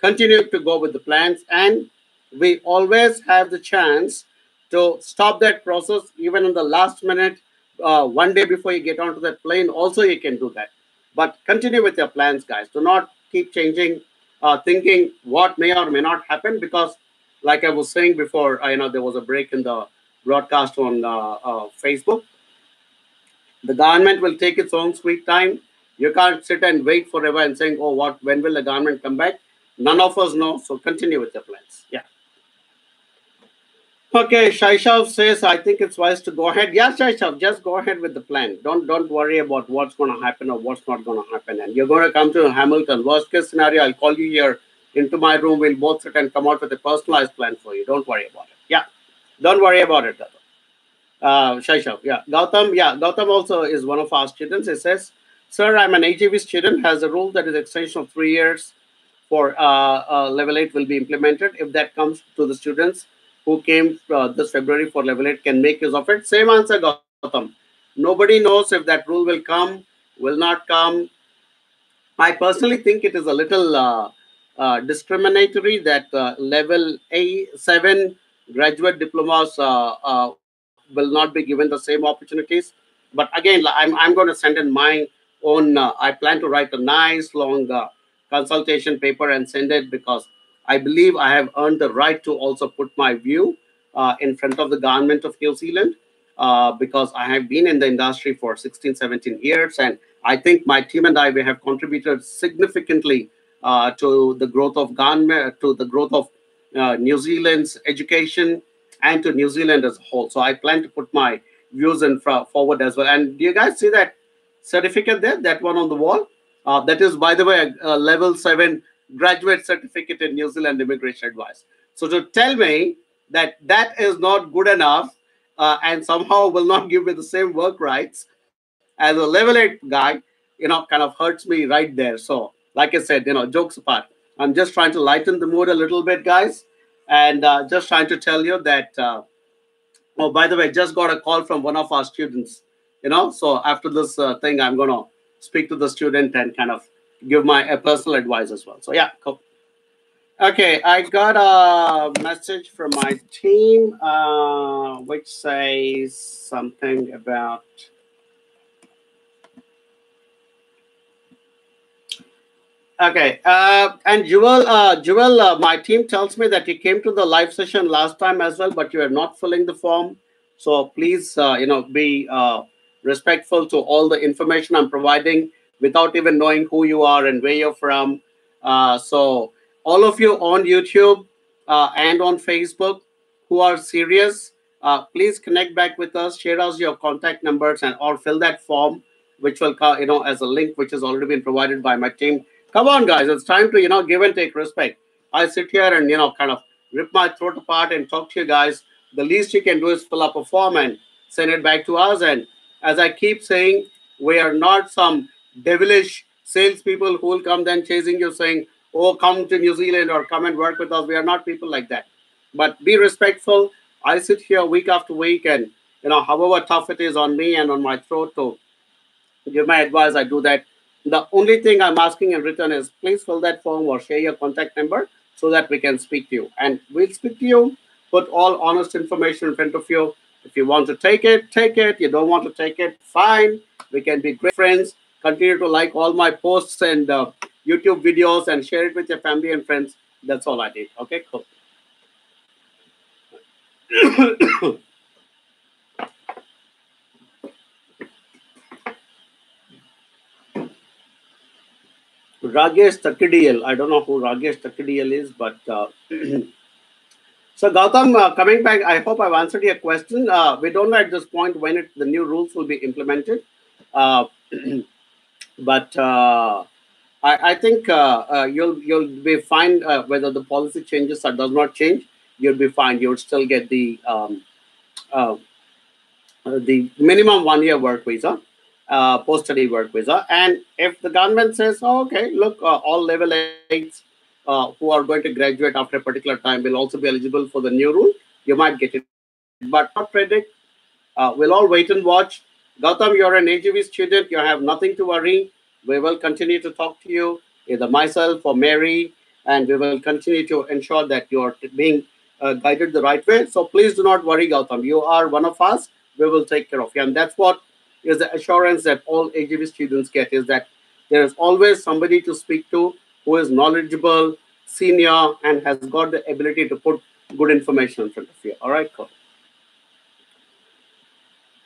Continue to go with the plans, and we always have the chance to stop that process even in the last minute. One day before you get onto that plane also you can do that, but continue with your plans, guys. Do not keep changing, thinking what may or may not happen, because like I was saying before, I know there was a break in the broadcast on Facebook. The government will take its own sweet time. You can't sit and wait forever and saying, "Oh, what? When will the government come back?" None of us know. So continue with your plans. Yeah. Okay, Shaishav says, I think it's wise to go ahead. Yeah, Shaishav, just go ahead with the plan. Don't worry about what's going to happen or what's not going to happen. And you're going to come to Hamilton. Worst case scenario, I'll call you here into my room. We'll both sit and come out with a personalized plan for you. Don't worry about it. Yeah, don't worry about it. Shaishav, yeah. Gautam also is one of our students. He says, Sir, I'm an AGV student, has a rule that is extension of 3 years for level 8 will be implemented. If that comes to the students who came this February for level 8 can make use of it. Same answer, Gautam. Nobody knows if that rule will come, will not come. I personally think it is a little discriminatory that level A7 graduate diplomas will not be given the same opportunities. But again, I'm going to send in my own. I plan to write a nice long consultation paper and send it because I believe I have earned the right to also put my view in front of the government of New Zealand because I have been in the industry for 16, 17 years. And I think my team and I we have contributed significantly to the growth of government, to the growth of New Zealand's education and to New Zealand as a whole. So I plan to put my views in forward as well. And do you guys see that certificate there? That one on the wall? That is, by the way, a level 7 graduate certificate in New Zealand immigration advice. So to tell me that that is not good enough and somehow will not give me the same work rights as a level 8 guy, kind of hurts me right there. So, like I said, jokes apart, I'm just trying to lighten the mood a little bit, guys, and just trying to tell you that. Oh, by the way, just got a call from one of our students. So after this thing, I'm gonna speak to the student and kind of give my personal advice as well. So yeah, cool. Okay, I got a message from my team, which says something about. Okay, and Jewel, my team tells me that you came to the live session last time as well, but you are not filling the form. So please, be respectful to all the information I'm providing without even knowing who you are and where you're from. So all of you on YouTube and on Facebook who are serious, please connect back with us, share us your contact numbers, and or fill that form, which will come, as a link which has already been provided by my team. Come on, guys, it's time to give and take respect. I sit here and kind of rip my throat apart and talk to you guys. The least you can do is fill up a form and send it back to us. And as I keep saying, we are not some devilish salespeople who will come then chasing you saying, "Oh, come to New Zealand or come and work with us." We are not people like that. But be respectful. I sit here week after week, and however tough it is on me and on my throat to give my advice, I do that. The only thing I'm asking in return is please fill that form or share your contact number so that we can speak to you. And we'll speak to you, put all honest information in front of you. If you want to take it, take it. You don't want to take it, fine. We can be great friends. Continue to like all my posts and YouTube videos and share it with your family and friends. That's all I did. Okay, cool. Ragesh Takidiyal. I don't know who Ragesh Takidiyal is, but so Gautam, coming back, I hope I've answered your question. We don't know at this point when the new rules will be implemented, uh, but I think you'll be fine whether the policy changes or does not change. You'll be fine. You'll still get uh, the minimum 1 year work visa, post study work visa. And if the government says, oh, okay, look, all level 8s who are going to graduate after a particular time will also be eligible for the new rule, you might get it. But I cannot predict. We'll all wait and watch. Gautam, you're an AGV student. You have nothing to worry. We will continue to talk to you, either myself or Mary, and we will continue to ensure that you're being guided the right way. So please do not worry, Gautam. You are one of us. We will take care of you. And that's what is the assurance that all AGV students get is that there is always somebody to speak to who is knowledgeable, senior, and has got the ability to put good information in front of you. All right, cool.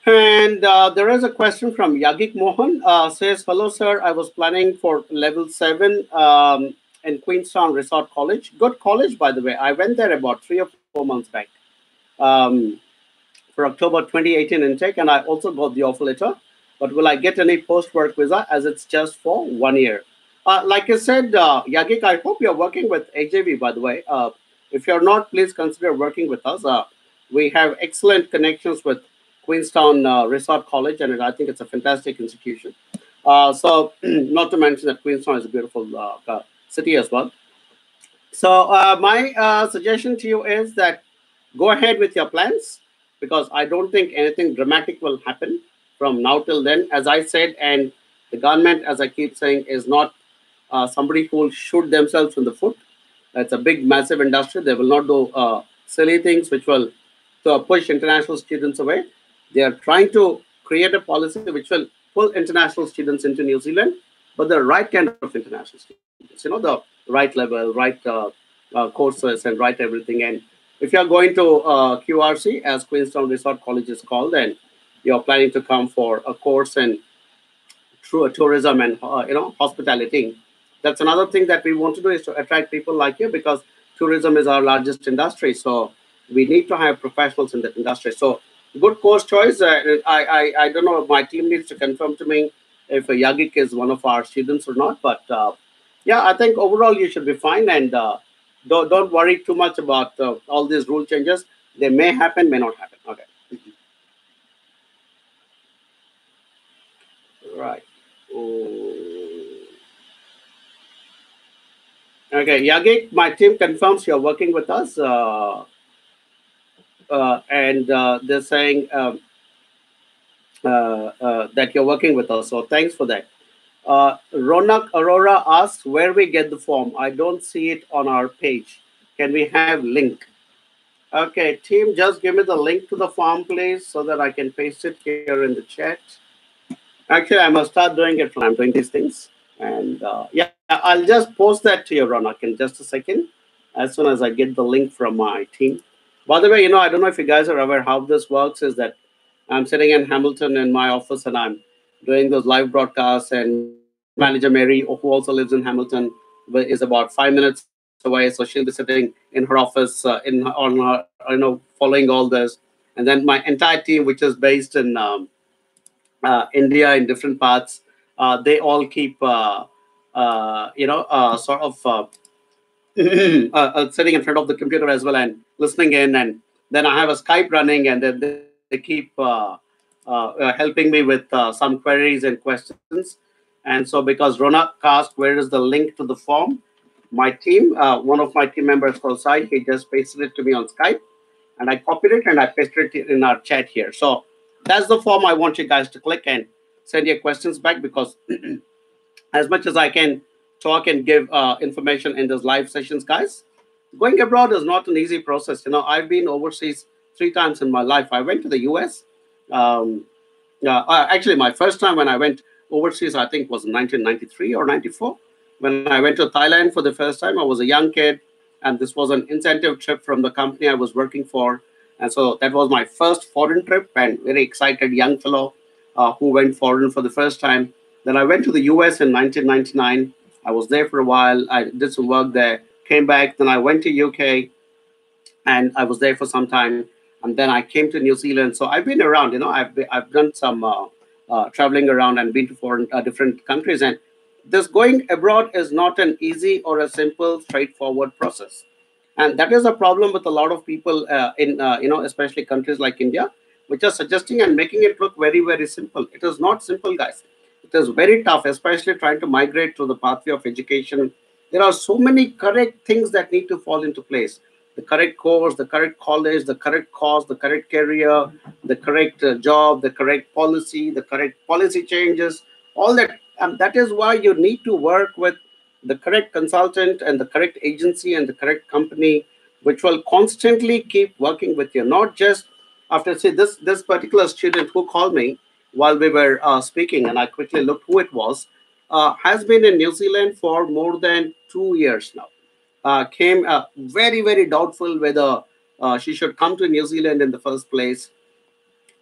And there is a question from Yagik Mohan. Says, hello, sir. I was planning for level 7 in Queenstown Resort College. Good college, by the way. I went there about 3 or 4 months back. um, for October 2018 intake, and I also got the offer letter. But will I get any post work visa as it's just for 1 year? Like I said, Yagik, I hope you're working with AJV, by the way. If you're not, please consider working with us. We have excellent connections with Queenstown Resort College, and I think it's a fantastic institution. So, not to mention that Queenstown is a beautiful city as well. So my suggestion to you is that go ahead with your plans because I don't think anything dramatic will happen from now till then. As I said, and the government, as I keep saying, is not somebody who will shoot themselves in the foot. It's a big, massive industry. They will not do silly things which will push international students away. They are trying to create a policy which will pull international students into New Zealand, but the right kind of international students. The right level, right courses, and right everything. And if you are going to QRC, as Queenstown Resort College is called, and you're planning to come for a course in through tourism and hospitality. That's another thing that we want to do is to attract people like you because tourism is our largest industry. So we need to have professionals in that industry. So good course choice. I don't know. My team needs to confirm to me if Yagik is one of our students or not. But yeah, I think overall you should be fine and don't worry too much about all these rule changes. They may happen, may not happen. Okay. Right. Mm. Okay, Yagik, my team confirms you're working with us, and they're saying that you're working with us. So thanks for that. Ronak Aurora asks where we get the form. I don't see it on our page. Can we have link? Okay, team, just give me the link to the form, please, so that I can paste it here in the chat. Actually, I must start doing it when I'm doing these things. And yeah, I'll just post that to you, Ronak, in just a second, as soon as I get the link from my team. By the way, I don't know if you guys are aware how this works is that I'm sitting in Hamilton in my office and I'm doing those live broadcasts, and my office manager, Mary, who also lives in Hamilton, is about 5 minutes away. So she'll be sitting in her office on her, following all this. And then my entire team, which is based in India in different parts, they all keep, sort of sitting in front of the computer as well and listening in. And then I have a Skype running, and then they keep helping me with some queries and questions. And so, because Ronak asked where is the link to the form, my team, one of my team members called Sai, he just pasted it to me on Skype, and I copied it and I pasted it in our chat here. So that's the form I want you guys to click and send your questions back because as much as I can talk and give information in those live sessions, guys, going abroad is not an easy process. I've been overseas 3 times in my life. I went to the US. Um, Actually, my first time when I went overseas, I think was in 1993 or 94. When I went to Thailand for the first time, I was a young kid, and this was an incentive trip from the company I was working for. And so that was my first foreign trip, and very excited young fellow who went foreign for the first time. Then I went to the US in 1999. I was there for a while. I did some work there, came back. Then I went to UK and I was there for some time, and then I came to New Zealand. So I've been around. I've done some traveling around and been to foreign different countries. And this going abroad is not an easy or a simple, straightforward process. And that is a problem with a lot of people in especially countries like India, which are suggesting and making it look very very simple. It is not simple, guys. It is very tough, especially trying to migrate to the pathway of education. There are so many correct things that need to fall into place: the correct course, the correct college, the correct course, the correct career, the correct job, the correct policy, the correct policy changes, all that. And that is why you need to work with the correct consultant and the correct agency and the correct company, which will constantly keep working with you. Not just after, say, this particular student who called me while we were speaking, and I quickly looked who it was, has been in New Zealand for more than 2 years now. Came very, very doubtful whether she should come to New Zealand in the first place.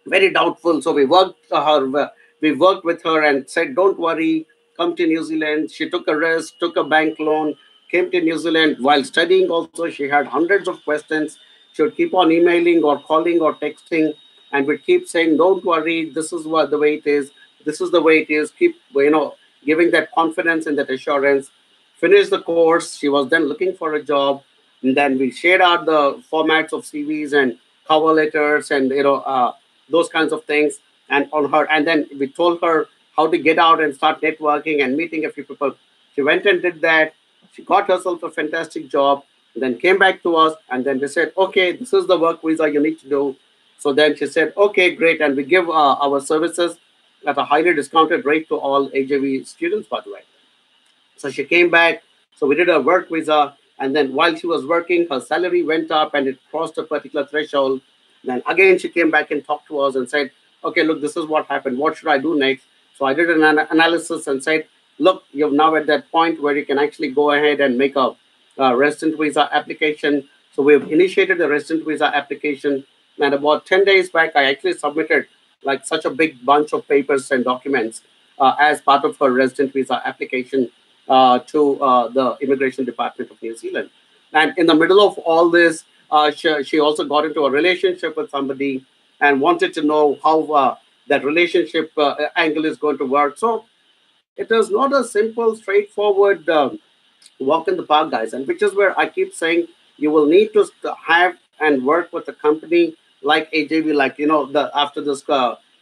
Very doubtful. So we worked with her and said, "Don't worry, come to New Zealand." She took a risk, took a bank loan, came to New Zealand while studying. Also, she had hundreds of questions. she would keep on emailing or calling or texting, and would keep saying, "Don't worry, this is what the way it is. This is the way it is." Keep giving that confidence and that assurance. Finished the course. She was then looking for a job, and then we shared out the formats of CVs and cover letters and those kinds of things. And on her, and then we told her how to get out and start networking and meeting a few people. She went and did that. She got herself a fantastic job, then came back to us, and then they said, "Okay, this is the work visa you need to do." So then she said, "Okay, great," and we give our services at a highly discounted rate to all AJV students, by the way. So she came back. So we did a work visa, and then while she was working, her salary went up and it crossed a particular threshold. Then again, she came back and talked to us and said, "Okay, look, this is what happened. What should I do next?" So I did an analysis and said, "Look, you're now at that point where you can actually go ahead and make a resident visa application." So we've initiated the resident visa application, and about 10 days back, I actually submitted like such a big bunch of papers and documents as part of her resident visa application to the Immigration Department of New Zealand. And in the middle of all this, she also got into a relationship with somebody and wanted to know how that relationship angle is going to work. So it is not a simple, straightforward walk in the park, guys. And which is where I keep saying you will need to have and work with a company like AJV, like the after this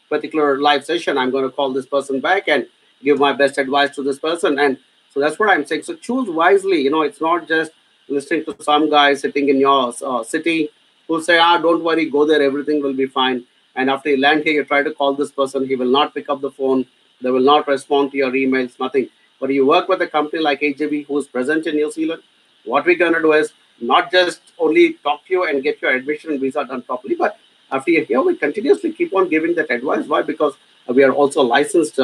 particular live session, I'm going to call this person back and give my best advice to this person. And so that's what I'm saying. So choose wisely. It's not just listening to some guy sitting in your city who say, "Ah, don't worry, go there, everything will be fine." And after you land here, you try to call this person, he will not pick up the phone, they will not respond to your emails, nothing. But you work with a company like AJB who is present in New Zealand, what we're going to do is not just only talk to you and get your admission and visa done properly, but after you're here, we continuously keep on giving that advice. Why? Because we are also licensed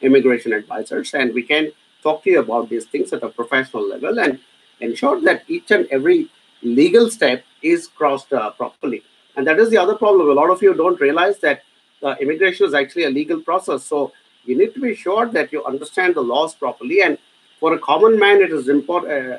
immigration advisors, and we can talk to you about these things at a professional level and ensure that each and every legal step is crossed properly. And that is the other problem. A lot of you don't realize that immigration is actually a legal process. So you need to be sure that you understand the laws properly. And for a common man, it is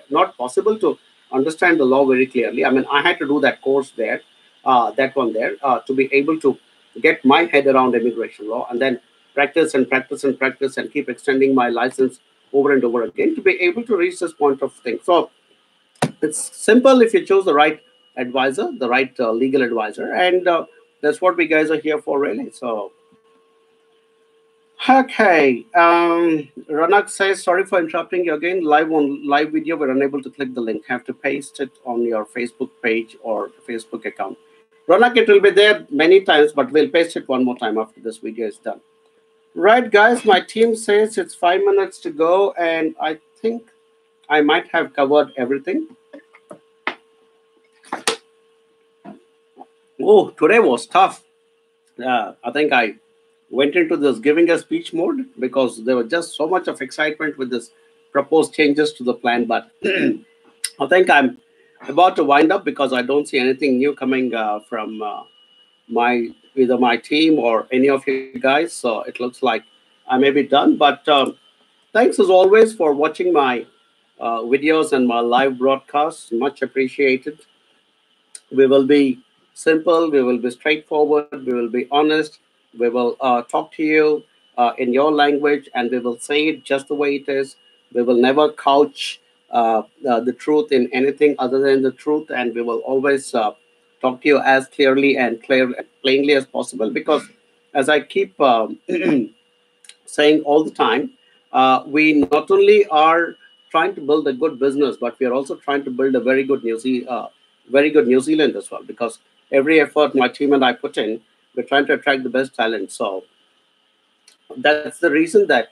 not possible to understand the law very clearly. I mean, I had to do that course there, that one there, to be able to get my head around immigration law, and then practice and practice and practice and keep extending my license over and over again to be able to reach this point of thing. So it's simple if you choose the right advisor, the right legal advisor, and that's what we guys are here for, really. So okay, Ranak says, "Sorry for interrupting you again. Live video, we're unable to click the link. Have to paste it on your Facebook page or Facebook account." Ranak, it will be there many times, but we'll paste it one more time after this video is done. Right, guys, my team says it's 5 minutes to go, and I think I might have covered everything. Oh, today was tough. I think I went into this giving a speech mode because there was just so much of excitement with this proposed changes to the plan. But I think I'm about to wind up because I don't see anything new coming from my either my team or any of you guys. So it looks like I may be done. But thanks as always for watching my videos and my live broadcasts. Much appreciated. We will be simple, we will be straightforward, we will be honest, we will talk to you in your language, and we will say it just the way it is. We will never couch the truth in anything other than the truth, and we will always talk to you as clearly and plainly as possible, because as I keep saying all the time, we not only are trying to build a good business, but we are also trying to build a very good New Zealand as well. Because every effort my team and I put in, we're trying to attract the best talent. So that's the reason that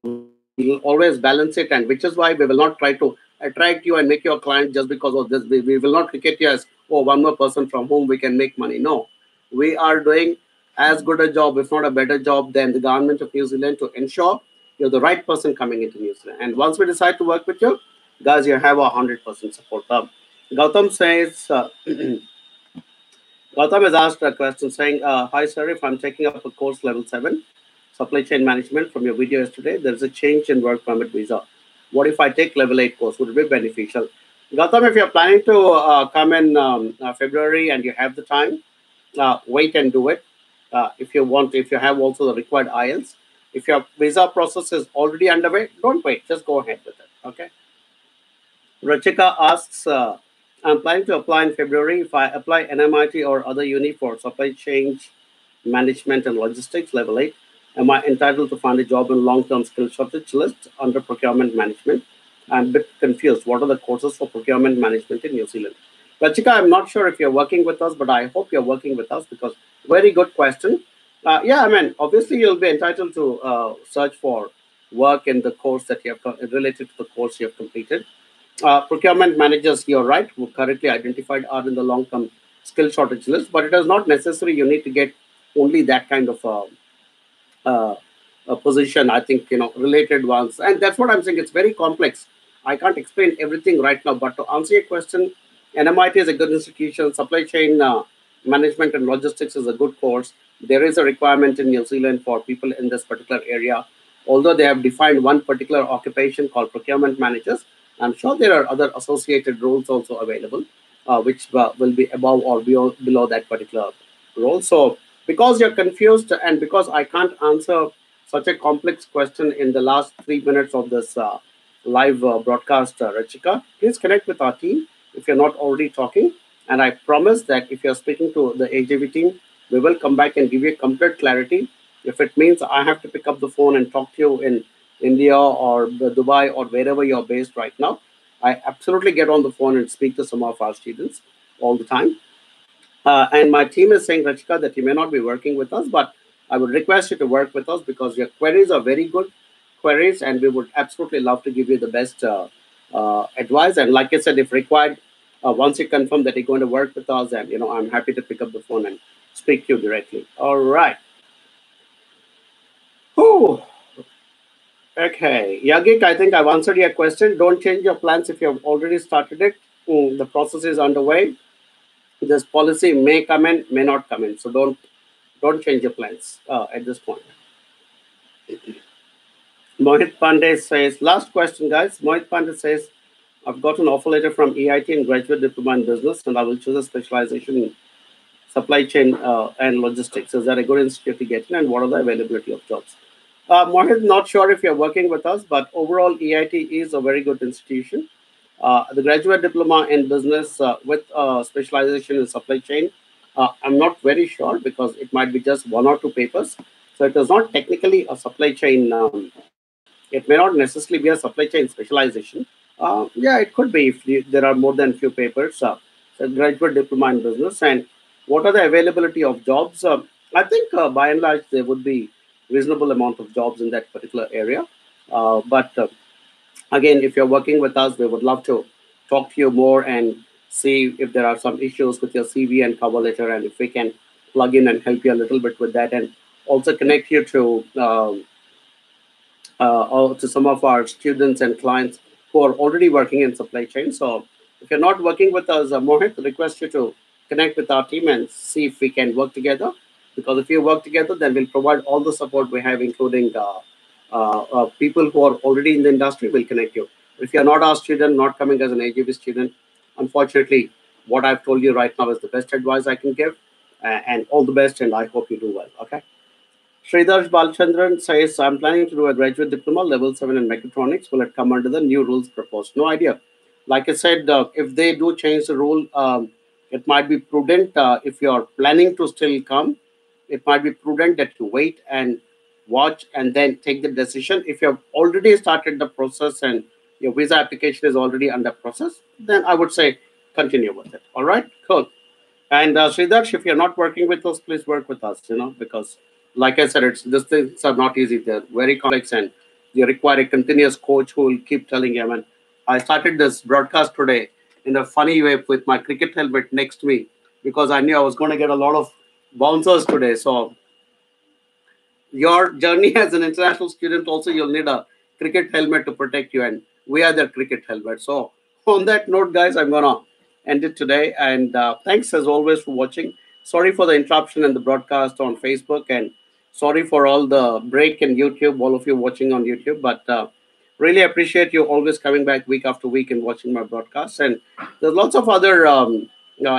we'll always balance it, and which is why we will not try to attract you and make you a client just because of this. We will not look at you as, oh, one more person from whom we can make money. No, we are doing as good a job, if not a better job, than the government of New Zealand to ensure you're the right person coming into New Zealand. And once we decide to work with you, guys, you have 100% support. Gautam says, Gautam has asked a question saying, "Hi, sir, if I'm taking up a course level 7, supply chain management from your video yesterday, there's a change in work permit visa. What if I take level 8 course? Would it be beneficial?" Gautam, if you're planning to come in February and you have the time, wait and do it. If you want, if you have also the required IELTS, if your visa process is already underway, don't wait. Just go ahead with it. Okay. Rachika asks, I'm planning to apply in February. If I apply NMIT or other uni for supply chain management and logistics level 8, am I entitled to find a job in long-term skill shortage list under procurement management? I'm a bit confused. What are the courses for procurement management in New Zealand? Rachika, I'm not sure if you're working with us, but I hope you're working with us because very good question. Yeah, I mean, obviously you'll be entitled to search for work in the course that you have related to the course you have completed. Procurement managers, you're right, who correctly identified are in the long-term skill shortage list, but it is not necessary you need to get only that kind of uh, a position. I think related ones, and that's what I'm saying. It's very complex. I can't explain everything right now, but to answer your question, NMIT is a good institution. Supply chain management and logistics is a good course. There is a requirement in New Zealand for people in this particular area. Although they have defined one particular occupation called procurement managers, I'm sure there are other associated roles also available, which will be above or below that particular role. So because you're confused and because I can't answer such a complex question in the last 3 minutes of this live broadcast, Rachika, please connect with our team if you're not already talking. And I promise that if you're speaking to the AJV team, we will come back and give you complete clarity. If it means I have to pick up the phone and talk to you in India or Dubai or wherever you're based right now, I absolutely get on the phone and speak to some of our students all the time. And my team is saying, Rachika, that you may not be working with us, but I would request you to work with us because your queries are very good queries, and we would absolutely love to give you the best advice. And like I said, if required, once you confirm that you're going to work with us, and I'm happy to pick up the phone and speak to you directly. All right. Whew. Okay, Yagik, I think I've answered your question. Don't change your plans if you've already started it. The process is underway. This policy may come in, may not come in. So don't change your plans at this point. Mohit Pandey says, last question, guys. Mohit Pandey says, I've got an offer letter from EIT and graduate diploma in business, and I will choose a specialization in supply chain and logistics. Is that a good institute to get in, and what are the availability of jobs? Mohit, not sure if you're working with us, but overall, EIT is a very good institution. The graduate diploma in business with specialization in supply chain, I'm not very sure because it might be just one or two papers. So it is not technically a supply chain. It may not necessarily be a supply chain specialization. Yeah, it could be if there are more than few papers. So graduate diploma in business, and what are the availability of jobs? I think by and large there would be reasonable amount of jobs in that particular area. But again, if you're working with us, we would love to talk to you more and see if there are some issues with your CV and cover letter, and if we can plug in and help you a little bit with that, and also connect you to some of our students and clients who are already working in supply chain. So if you're not working with us, Mohit, request you to connect with our team and see if we can work together. Because if you work together, then we'll provide all the support we have, including people who are already in the industry will connect you. If you're not our student, not coming as an AGV student, unfortunately, what I've told you right now is the best advice I can give. And all the best, and I hope you do well. Okay. Sridhar Balchandran says, I'm planning to do a graduate diploma level 7 in mechatronics. Will it come under the new rules proposed? No idea. Like I said, if they do change the rule, it might be prudent if you're planning to still come. It might be prudent that you wait and watch and then take the decision. If you've already started the process and your visa application is already under process, then I would say continue with it. All right, cool. And Sridharsh, if you're not working with us, please work with us, because like I said, it's these things are not easy. They're very complex and you require a continuous coach who will keep telling you. I mean, I started this broadcast today in a funny way with my cricket helmet next to me because I knew I was going to get a lot of bouncers today. So your journey as an international student also you'll need a cricket helmet to protect you, and we are the cricket helmet. So on that note, guys, I'm gonna end it today, and thanks as always for watching. Sorry for the interruption in the broadcast on Facebook, and sorry for all the break in YouTube, all of you watching on YouTube, but Really appreciate you always coming back week after week and watching my broadcasts. And there's lots of other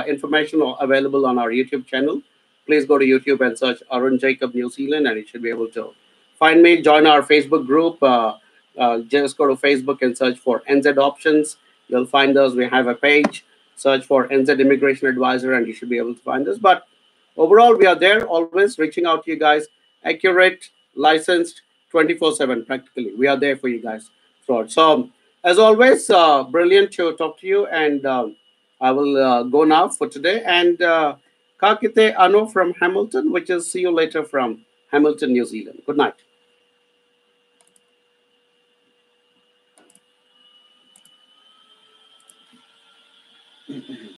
information available on our YouTube channel. Please go to YouTube and search Arun Jacob New Zealand, and you should be able to find me. Join our Facebook group. Just go to Facebook and search for NZ Options. You'll find us. We have a page. Search for NZ Immigration Advisor, and you should be able to find us. But overall, we are there always reaching out to you guys. Accurate, licensed, 24/7 practically. We are there for you guys throughout. So, as always, brilliant to talk to you. And I will go now for today. And Kakite Ano from Hamilton, which is see you later from Hamilton, New Zealand. Good night.